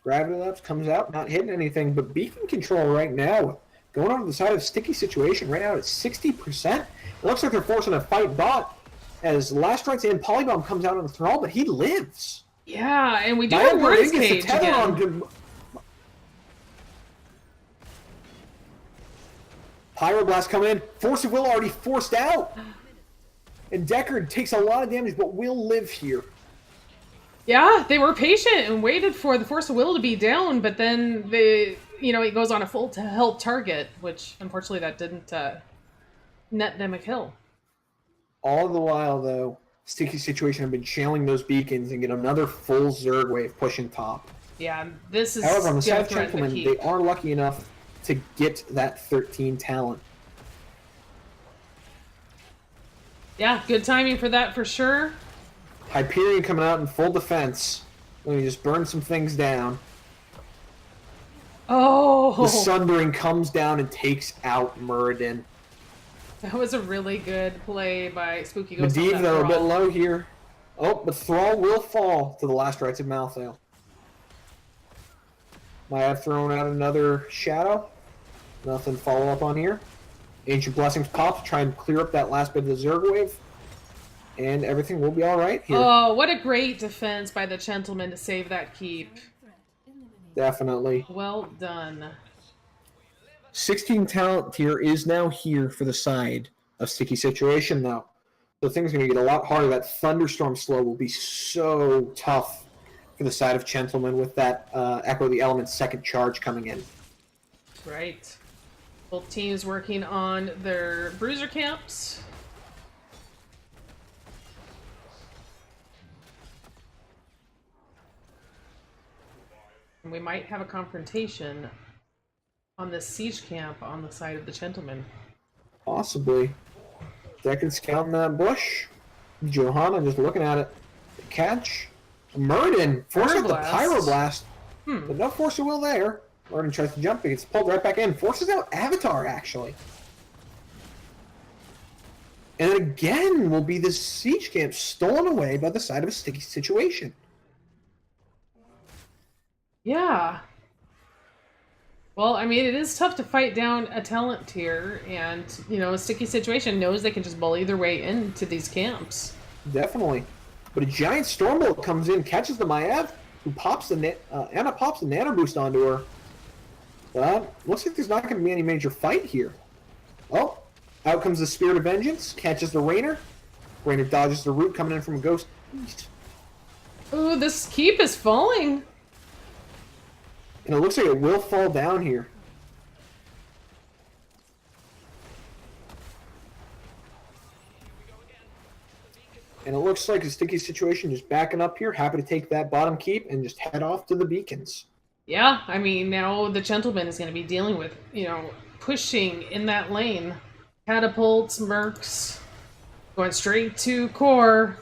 Gravity Lapse comes out, not hitting anything, but beacon control right now. going on to the side of Sticky Situation right now at 60%. It looks like they're forcing a fight bot as Last Rites and Polybomb comes out on the Thrall, but he lives. Yeah, and we do have Worm's Cage again. Pyroblast coming in. Force of Will already forced out. And Deckard takes a lot of damage, but will live here. Yeah, they were patient and waited for the Force of Will to be down, but then it goes on a full health target, which unfortunately that didn't net them a kill. All the while, though, Sticky Situation have been channeling those beacons and get another full Zerg wave pushing top. Yeah, this is. However, on the side of Chentlemen, they are lucky enough to get that 13 talent. Yeah, good timing for that for sure. Hyperion coming out in full defense. Let me just burn some things down. Oh! The Sundering comes down and takes out Muradin. That was a really good play by Spooky Ghost. Medivh, though, a bit low here. Oh, but Thrall will fall to the Last Rites of Malthael. Might have thrown out another Shadow. Nothing to follow up on here. Ancient Blessings pop to try and clear up that last bit of the Zerg wave. And everything will be alright here. Oh, what a great defense by the Chentlemen to save that keep. Definitely. Well done. 16 talent tier is now here for the side of Sticky Situation now. So things are going to get a lot harder. That Thunderstorm slow will be so tough for the side of Chentlemen with that Echo the Elements second charge coming in. Right. Both teams working on their bruiser camps. And we might have a confrontation on this siege camp on the side of the Chentlemen. Possibly. Deckard scouting that bush. Johanna just looking at it. The catch. Muradin forcing the Pyroblast. But no Force of Will there. Muradin tries to jump, but gets pulled right back in. Forces out Avatar, actually. And again will be this siege camp stolen away by the side of a Sticky Situation. Yeah. Well, I mean, it is tough to fight down a talent tier, and, a Sticky Situation knows they can just bully their way into these camps. Definitely. But a giant Stormbolt comes in, catches the Maiev, who pops Anna pops the Nano Boost onto her. But looks like there's not going to be any major fight here. Oh, out comes the Spirit of Vengeance, catches the Rainer. Rainer dodges the root coming in from a Ghost. Ooh, this keep is falling. And it looks like it will fall down here. And it looks like a Sticky Situation just backing up here, happy to take that bottom keep and just head off to the beacons. Yeah, I mean, now the Chentleman is going to be dealing with, pushing in that lane. Catapults, mercs, going straight to core.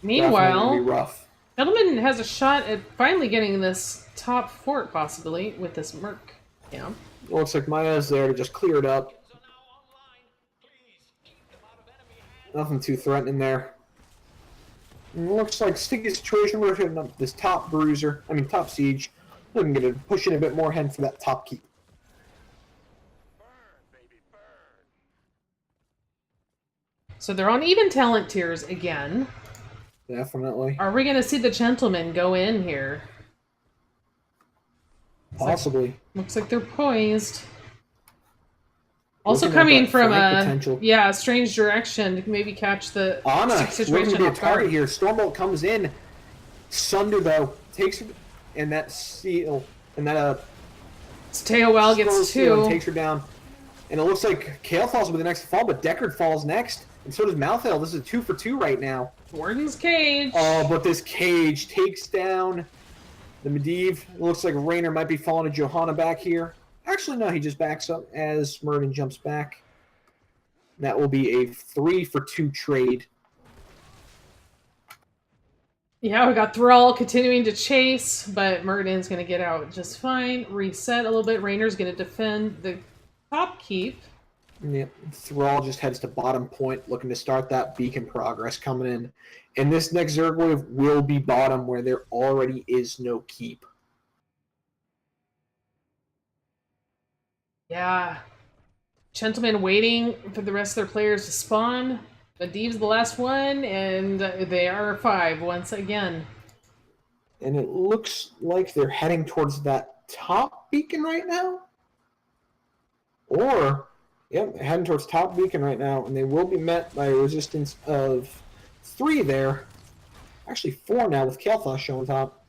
Meanwhile, Definitely rough. Chentleman has a shot at finally getting this top fort, possibly, with this merc. Yeah. It looks like Maya's there to just clear it up. Nothing too threatening there. And it looks like Sticky Situation, we're hitting up this top top siege. Looking to push in a bit more ahead for that top keep. So they're on even talent tiers again. Definitely. Are we going to see the Chentlemen go in here? Possibly. Looks like they're poised. Also Looking coming from a strange direction to maybe catch the Anna situation looking to be a off guard. target here. Stormbolt comes in. Sunder though takes her, and that seal and that Teowell gets two. Takes her down, and it looks like Kale falls with the next fall, but Deckard falls next, and so does Malthael. This is a 2 for 2 right now. Warden's Cage. Oh, but this cage takes down the Medivh. It looks like Rainer might be falling to Johanna back here. Actually, no, he just backs up as Muradin jumps back. That will be a 3 for 2 trade. Yeah, we got Thrall continuing to chase, but Muradin's going to get out just fine. Reset a little bit. Rainer's going to defend the top keep. Yep. Thrall just heads to bottom point, looking to start that beacon progress coming in. And this next Zerg wave will be bottom, where there already is no keep. Yeah. Chentlemen waiting for the rest of their players to spawn. Medivh's the last one, and they are 5 once again. And it looks like they're heading towards that top beacon right now. Or, yep, heading towards top beacon right now, and they will be met by a resistance of 3 there. Actually, 4 now with Kael'thas showing top.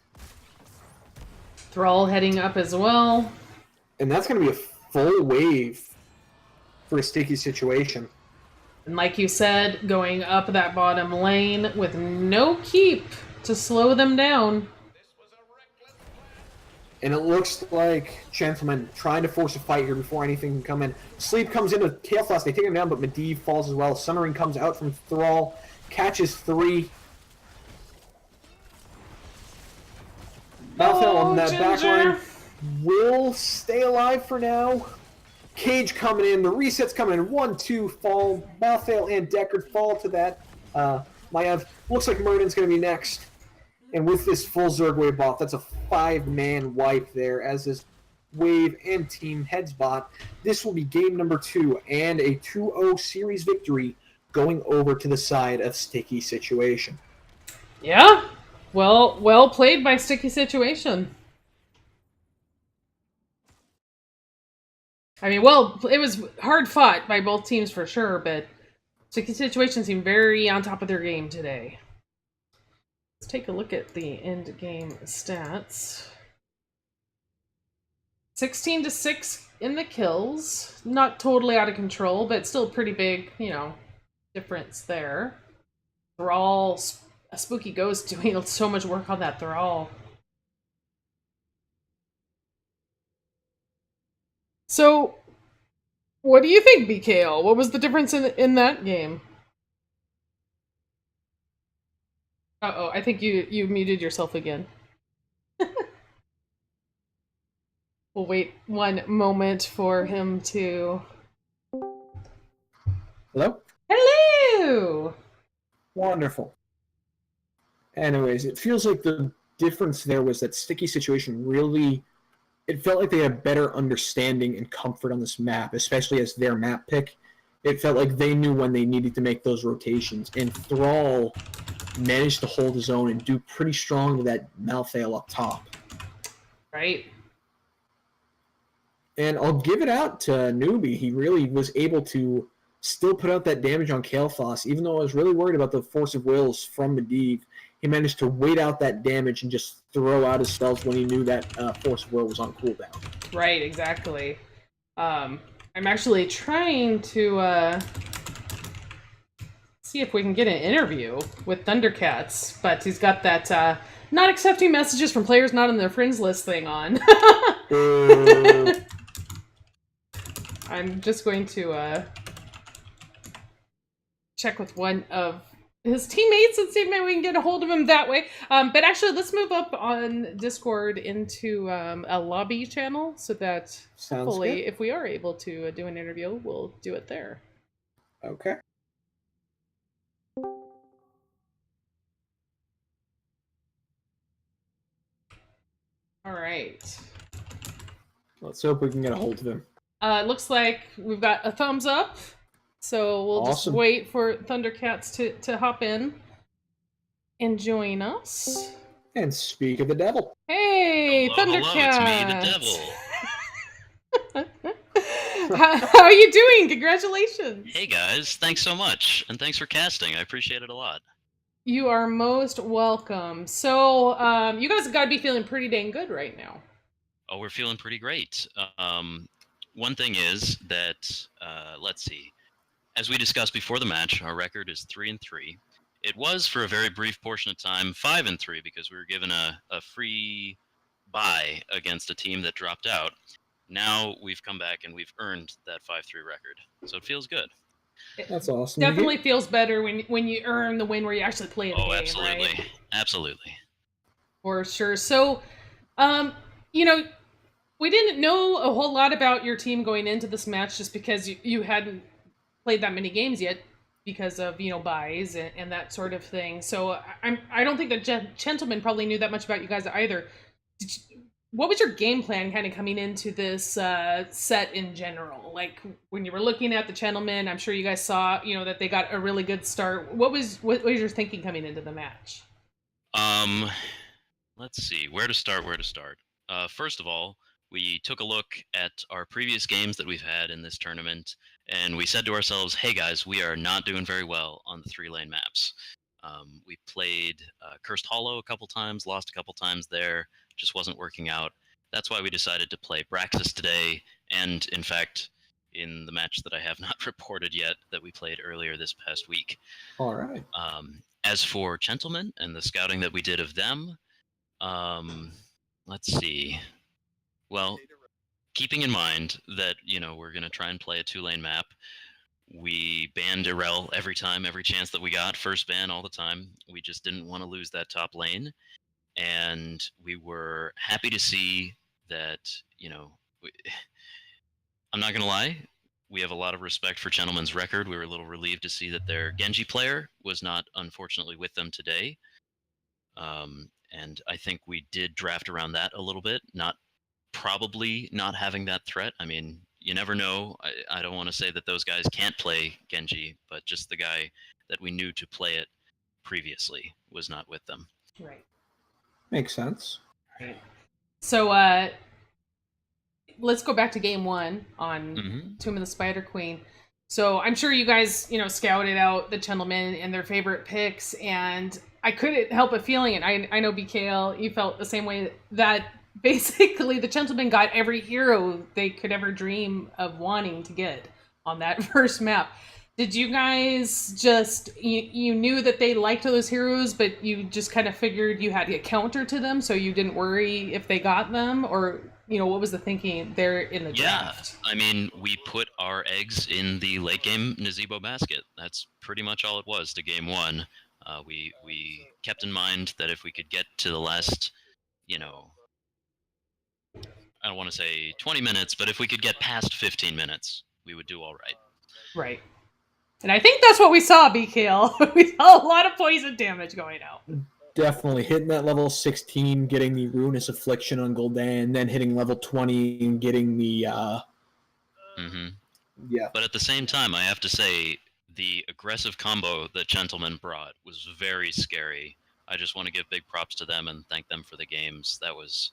Thrall heading up as well. And that's going to be a full wave for a sticky situation. And like you said, going up that bottom lane with no keep to slow them down. And it looks like Chentlemen trying to force a fight here before anything can come in. Sleep comes in with Kael'thas, they take him down, but Medivh falls as well. Sunnering comes out from Thrall, catches 3. Malphite on that back line will stay alive for now. Cage coming in, the reset's coming in. 1, 2 fall. Malphite and Deckard fall to that. Maiev looks like Murden's going to be next. And with this full Zerg wave off, that's a 5-man wipe there as this wave and team heads bot. This will be game number 2 and a 2-0 series victory going over to the side of Sticky Situation. Yeah. Well played by Sticky Situation. I mean, well, it was hard fought by both teams for sure, but Sticky Situation seemed very on top of their game today. Let's take a look at the end game stats. 16-6 in the kills. Not totally out of control, but still a pretty big, difference there. Thrall, a spooky ghost doing so much work on that Thrall. So, what do you think, BKL? What was the difference in that game? Uh-oh, I think you muted yourself again. We'll wait one moment for him to... Hello? Hello! Wonderful. Anyways, it feels like the difference there was that Sticky Situation really... It felt like they had a better understanding and comfort on this map, especially as their map pick. It felt like they knew when they needed to make those rotations. And Thrall managed to hold his own and do pretty strong to that Malphite up top. Right. And I'll give it out to Newbie. He really was able to still put out that damage on Kael'thas, even though I was really worried about the Force of Wills from Medivh. He managed to wait out that damage and just throw out his spells when he knew that Force of Will was on cooldown. Right, exactly. I'm actually trying to see if we can get an interview with Thundercats, but he's got that not accepting messages from players not on their friends list thing on. I'm just going to check with one of his teammates and see if maybe we can get a hold of him that way. But actually, let's move up on Discord into a lobby channel so that hopefully, if we are able to do an interview, we'll do it there. Okay. All right. Let's hope we can get a hold of him. Looks like we've got a thumbs up. So we'll just wait for Thundercats to hop in and join us. And speak of the devil. Hey, hello, Thundercats! Hello, it's me, the devil. How are you doing? Congratulations! Hey guys, thanks so much, and thanks for casting. I appreciate it a lot. You are most welcome. So, you guys have got to be feeling pretty dang good right now. Oh, we're feeling pretty great. One thing is that, let's see. As we discussed before the match, our record is 3-3. It was, for a very brief portion of time, 5-3 because we were given a free bye against a team that dropped out. Now we've come back and we've earned that 5-3 record, so it feels good. That's awesome. Definitely feels better when you earn the win where you actually play the game, absolutely. Right? Absolutely. For sure. So, we didn't know a whole lot about your team going into this match just because you hadn't played that many games yet because of, buys and that sort of thing. So I don't think that Chentlemen probably knew that much about you guys either. what was your game plan kind of coming into this set in general? Like when you were looking at the Chentlemen, I'm sure you guys saw, that they got a really good start. What was your thinking coming into the match? Um, let's see where to start. First of all, we took a look at our previous games that we've had in this tournament, and we said to ourselves, "Hey guys, we are not doing very well on the 3-lane maps." We played Cursed Hollow a couple times, lost a couple times there, just wasn't working out. That's why we decided to play Braxis today, and in fact, in the match that I have not reported yet that we played earlier this past week. All right. As for Chentlemen and the scouting that we did of them, let's see. Well, keeping in mind that, we're going to try and play a 2-lane map, we banned Irel every chance that we got. First ban all the time. We just didn't want to lose that top lane. And we were happy to see that, I'm not going to lie, we have a lot of respect for Chentlemen's record. We were a little relieved to see that their Genji player was not, unfortunately, with them today. And I think we did draft around that a little bit, probably not having that threat. I mean, you never know. I don't want to say that those guys can't play Genji, but just the guy that we knew to play it previously was not with them. Right. Makes sense. Right. So let's go back to game 1 on Tomb of the Spider Queen. So I'm sure you guys, scouted out the Chentlemen and their favorite picks, and I couldn't help but feeling it. I know BKL, you felt the same way, that basically the Chentlemen got every hero they could ever dream of wanting to get on that first map. Did you guys just, you knew that they liked those heroes, but you just kind of figured you had to counter to them, so you didn't worry if they got them? Or, what was the thinking there in the draft? Yeah, I mean, we put our eggs in the late game Nazebo basket. That's pretty much all it was to game 1. We kept in mind that if we could get to the last, I don't want to say 20 minutes, but if we could get past 15 minutes, we would do all right. Right. And I think that's what we saw, BKL. We saw a lot of poison damage going out. Definitely hitting that level 16, getting the Ruinous Affliction on Gul'dan, then hitting level 20 and getting the... Yeah. But at the same time, I have to say, the aggressive combo that Chentlemen brought was very scary. I just want to give big props to them and thank them for the games. That was...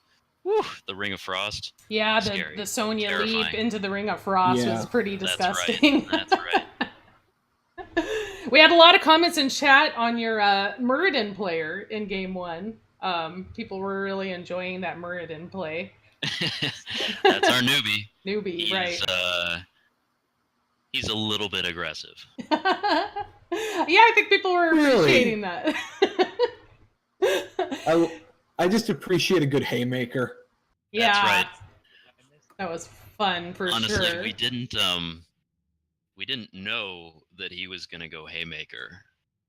the Ring of Frost. Yeah, the Sonya terrifying. Leap into the Ring of Frost was pretty disgusting. That's right. We had a lot of comments in chat on your Muradin player in game 1. People were really enjoying that Muradin play. That's our newbie. He's, right. He's a little bit aggressive. Yeah, I think people were appreciating that. I just appreciate a good haymaker. Yeah, that's right. That was fun for sure. Honestly, we didn't know that he was gonna go haymaker.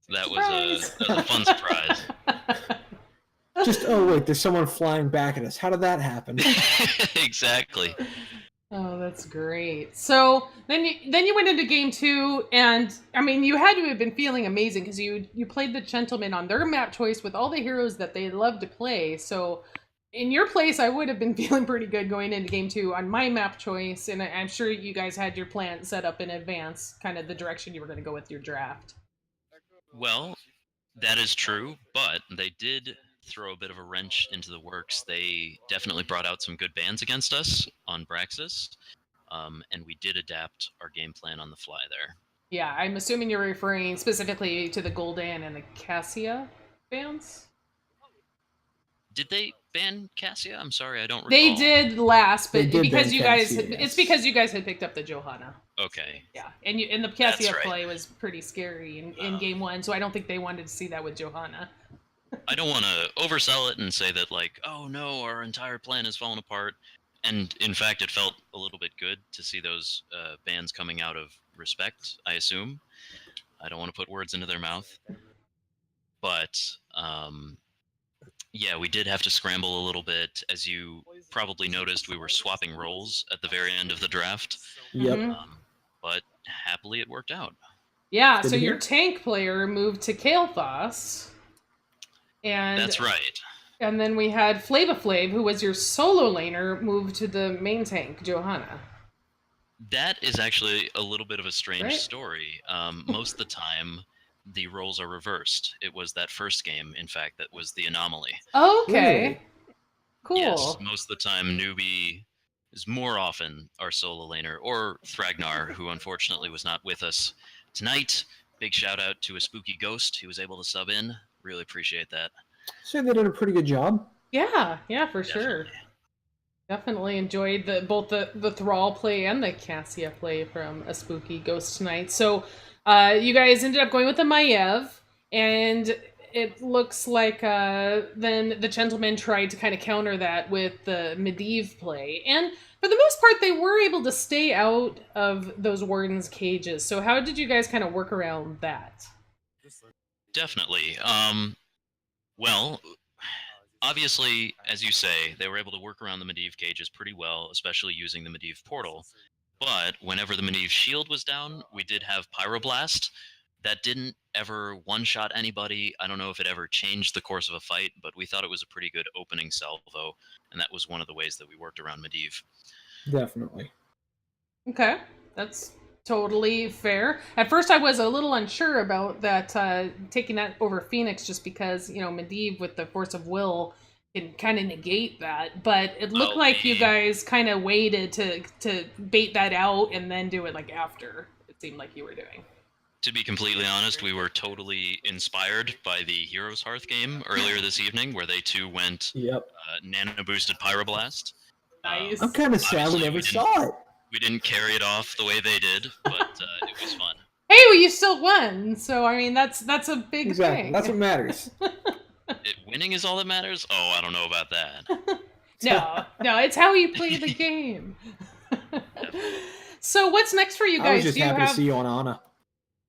That was a fun surprise. Wait, there's someone flying back at us. How did that happen? Exactly. Oh, that's great. So then you went into game 2, and I mean, you had to have been feeling amazing because you played the Chentlemen on their map choice with all the heroes that they love to play. So in your place, I would have been feeling pretty good going into game 2 on my map choice, and I'm sure you guys had your plan set up in advance, kind of the direction you were going to go with your draft. Well, that is true, but they did throw a bit of a wrench into the works. They definitely brought out some good bans against us on Braxis, and we did adapt our game plan on the fly there. Yeah, I'm assuming you're referring specifically to the Gul'dan and the Cassia bans? Did they ban Cassia? I'm sorry, I don't recall. They did last, but because you guys, Cassia, yes. it's because you guys had picked up the Johanna. Okay. Yeah, and the Cassia right. play was pretty scary in game 1, so I don't think they wanted to see that with Johanna. I don't want to oversell it and say that, like, oh no, our entire plan has fallen apart. And in fact, it felt a little bit good to see those bans coming out of respect, I assume. I don't want to put words into their mouth. But, yeah, we did have to scramble a little bit. As you probably noticed, we were swapping roles at the very end of the draft. Yep. But happily it worked out. Yeah, so your tank player moved to Kael'thas. And that's right. And then we had Flava Flav, who was your solo laner, move to the main tank, Johanna. That is actually a little bit of a strange Right. story. Most of the time, the roles are reversed. It was that first game, in fact, that was the anomaly. Okay. Really? Cool. Yes, most of the time, newbie is more often our solo laner, or Thragnar, who unfortunately was not with us tonight. Big shout out to a spooky ghost who was able to sub in. Really appreciate that. So they did a pretty good job. Yeah, for sure. Definitely. Definitely enjoyed both the Thrall play and the Cassia play from a spooky ghost tonight. So you guys ended up going with the Maiev, and it looks like then the Gentlemen tried to kind of counter that with the Medivh play. And for the most part, they were able to stay out of those Warden's cages. So how did you guys kind of work around that? Definitely. Well, obviously, as you say, they were able to work around the Medivh cages pretty well, especially using the Medivh portal. But whenever the Medivh shield was down, we did have Pyroblast. That didn't ever one-shot anybody. I don't know if it ever changed the course of a fight, but we thought it was a pretty good opening salvo, and that was one of the ways that we worked around Medivh. Definitely. Okay, that's totally fair. At first, I was a little unsure about that, taking that over Phoenix, just because Medivh with the force of will can kind of negate that. But it looked like you guys kind of waited to bait that out and then do it like after. It seemed like you were doing. To be completely honest, we were totally inspired by the Heroes Hearth game earlier this evening, where they too went nano boosted Pyroblast. Nice. I'm kind of sad we never saw it. We didn't carry it off the way they did, but it was fun. Hey, well, you still won, so I mean that's a big thing. That's what matters. Winning is all that matters? Oh, I don't know about that. No, it's how you play the game. So what's next for you guys? I was just happy to see you on Ana.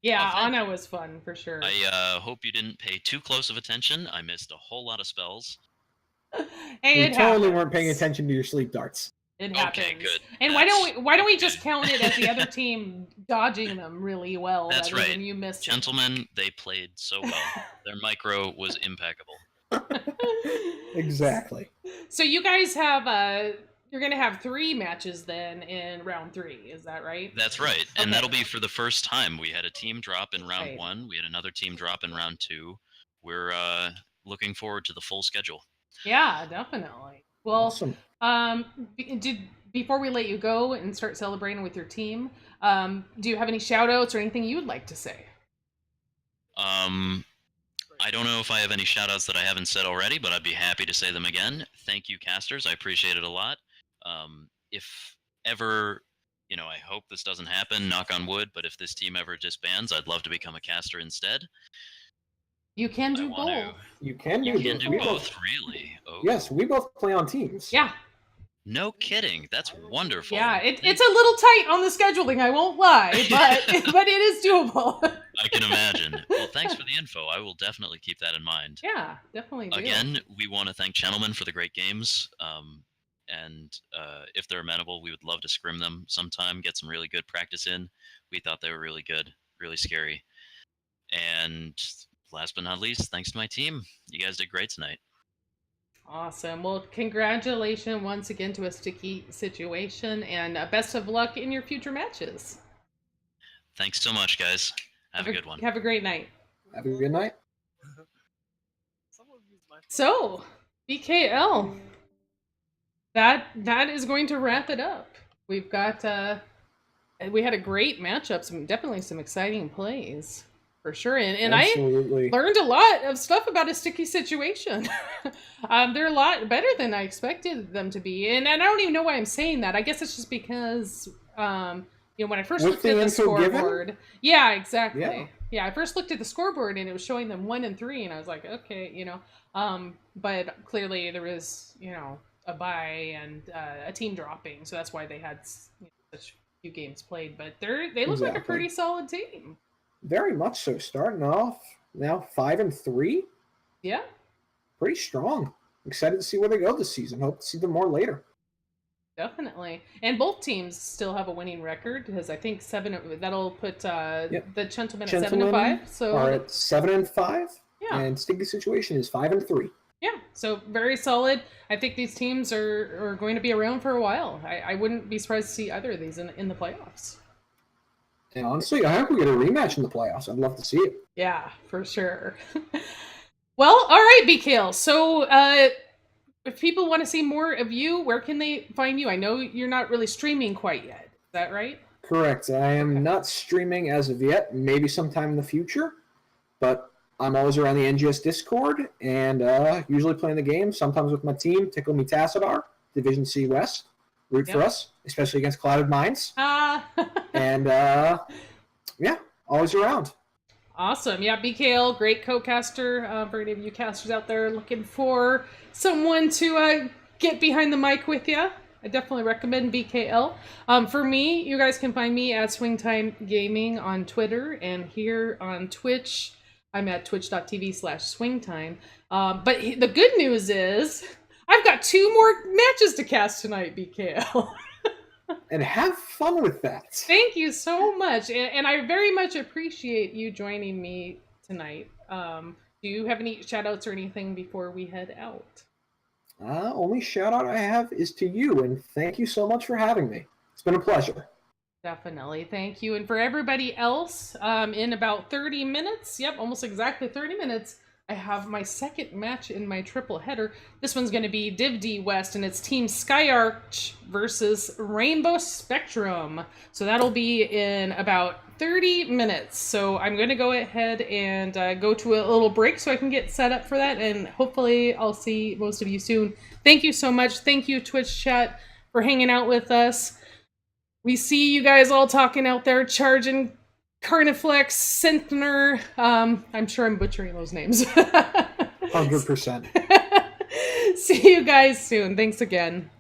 Yeah, Ana was fun for sure. I hope you didn't pay too close of attention. I missed a whole lot of spells. Hey, we totally weren't paying attention to your sleep darts. It happens. Okay, good. And why don't we just count it as the other team dodging them really well? That's right. You missed Gentlemen, they played so well. Their micro was impeccable. Exactly. So you guys have you're gonna have 3 matches then in round 3, is that right? That's right, and that'll be for the first time. We had a team drop in round 1. We had another team drop in round 2. We're looking forward to the full schedule. Yeah, definitely. Well, awesome. Before we let you go and start celebrating with your team, do you have any shout outs or anything you would like to say? I don't know if I have any shout outs that I haven't said already, but I'd be happy to say them again. Thank you, casters. I appreciate it a lot. If ever, I hope this doesn't happen, knock on wood, but if this team ever disbands, I'd love to become a caster instead. You can do both. You can do both, really? Oh. Yes, we both play on teams. Yeah. No kidding. That's wonderful. Yeah, it's a little tight on the scheduling, I won't lie, but it is doable. I can imagine. Well, thanks for the info. I will definitely keep that in mind. Yeah, definitely do. Again, we want to thank Chentlemen for the great games. And if they're amenable, we would love to scrim them sometime, get some really good practice in. We thought they were really good, really scary. And last but not least, thanks to my team. You guys did great tonight. Awesome. Well, congratulations once again to a sticky situation, and best of luck in your future matches. Thanks so much, guys. Have a good one. Have a great night. Have a good night. So, BKL. That is going to wrap it up. We've got we had a great matchup, definitely some exciting plays. For sure, and I learned a lot of stuff about a sticky situation. They're a lot better than I expected them to be, and I don't even know why I'm saying that. I guess it's just because when I first looked at the scoreboard, yeah, exactly, yeah. I first looked at the scoreboard and it was showing them 1 and 3, and I was like, okay, but clearly there was a bye and a team dropping, so that's why they had such few games played. But they look like a pretty solid team. Very much so. Starting off now 5 and 3. Yeah. Pretty strong. Excited to see where they go this season. Hope to see them more later. Definitely. And both teams still have a winning record, because I think that'll put the Chentlemen at 7 and 5. So are at 7 and 5. Yeah. And Sticky Situation is 5 and 3. Yeah, so very solid. I think these teams are going to be around for a while. I wouldn't be surprised to see either of these in the playoffs. And honestly, I hope we get a rematch in the playoffs. I'd love to see it. Yeah, for sure. Well, all right, BKL. So, if people want to see more of you, where can they find you? I know you're not really streaming quite yet. Is that right? Correct. I am Okay. not streaming as of yet. Maybe sometime in the future, but I'm always around the NGS Discord and usually playing the game. Sometimes with my team, Tickle Me Tassadar, Division C West. Root for Yep. us, especially against Clouded Minds. Ah. And yeah, always around. Awesome. Yeah, BKL, great co-caster. For any of you casters out there looking for someone to get behind the mic with you, I definitely recommend BKL. For me, you guys can find me at SwingTime Gaming on Twitter, and here on Twitch, I'm at twitch.tv/swingtime. But the good news is I've got 2 more matches to cast tonight, BKL. And have fun with that. Thank you so much, and I very much appreciate you joining me tonight. Do you have any shout outs or anything before we head out? Only shout out I have is to you, and thank you so much for having me. It's been a pleasure. Definitely, thank you. And for everybody else, in about 30 minutes, yep, almost exactly 30 minutes, I have my second match in my triple header. This one's going to be Div D West, and it's Team Skyarch versus Rainbow Spectrum. So that'll be in about 30 minutes. So I'm going to go ahead and go to a little break so I can get set up for that, and hopefully I'll see most of you soon. Thank you so much. Thank you, Twitch chat, for hanging out with us. We see you guys all talking out there, charging Carniflex, Centner. I'm sure I'm butchering those names. 100%. See you guys soon. Thanks again.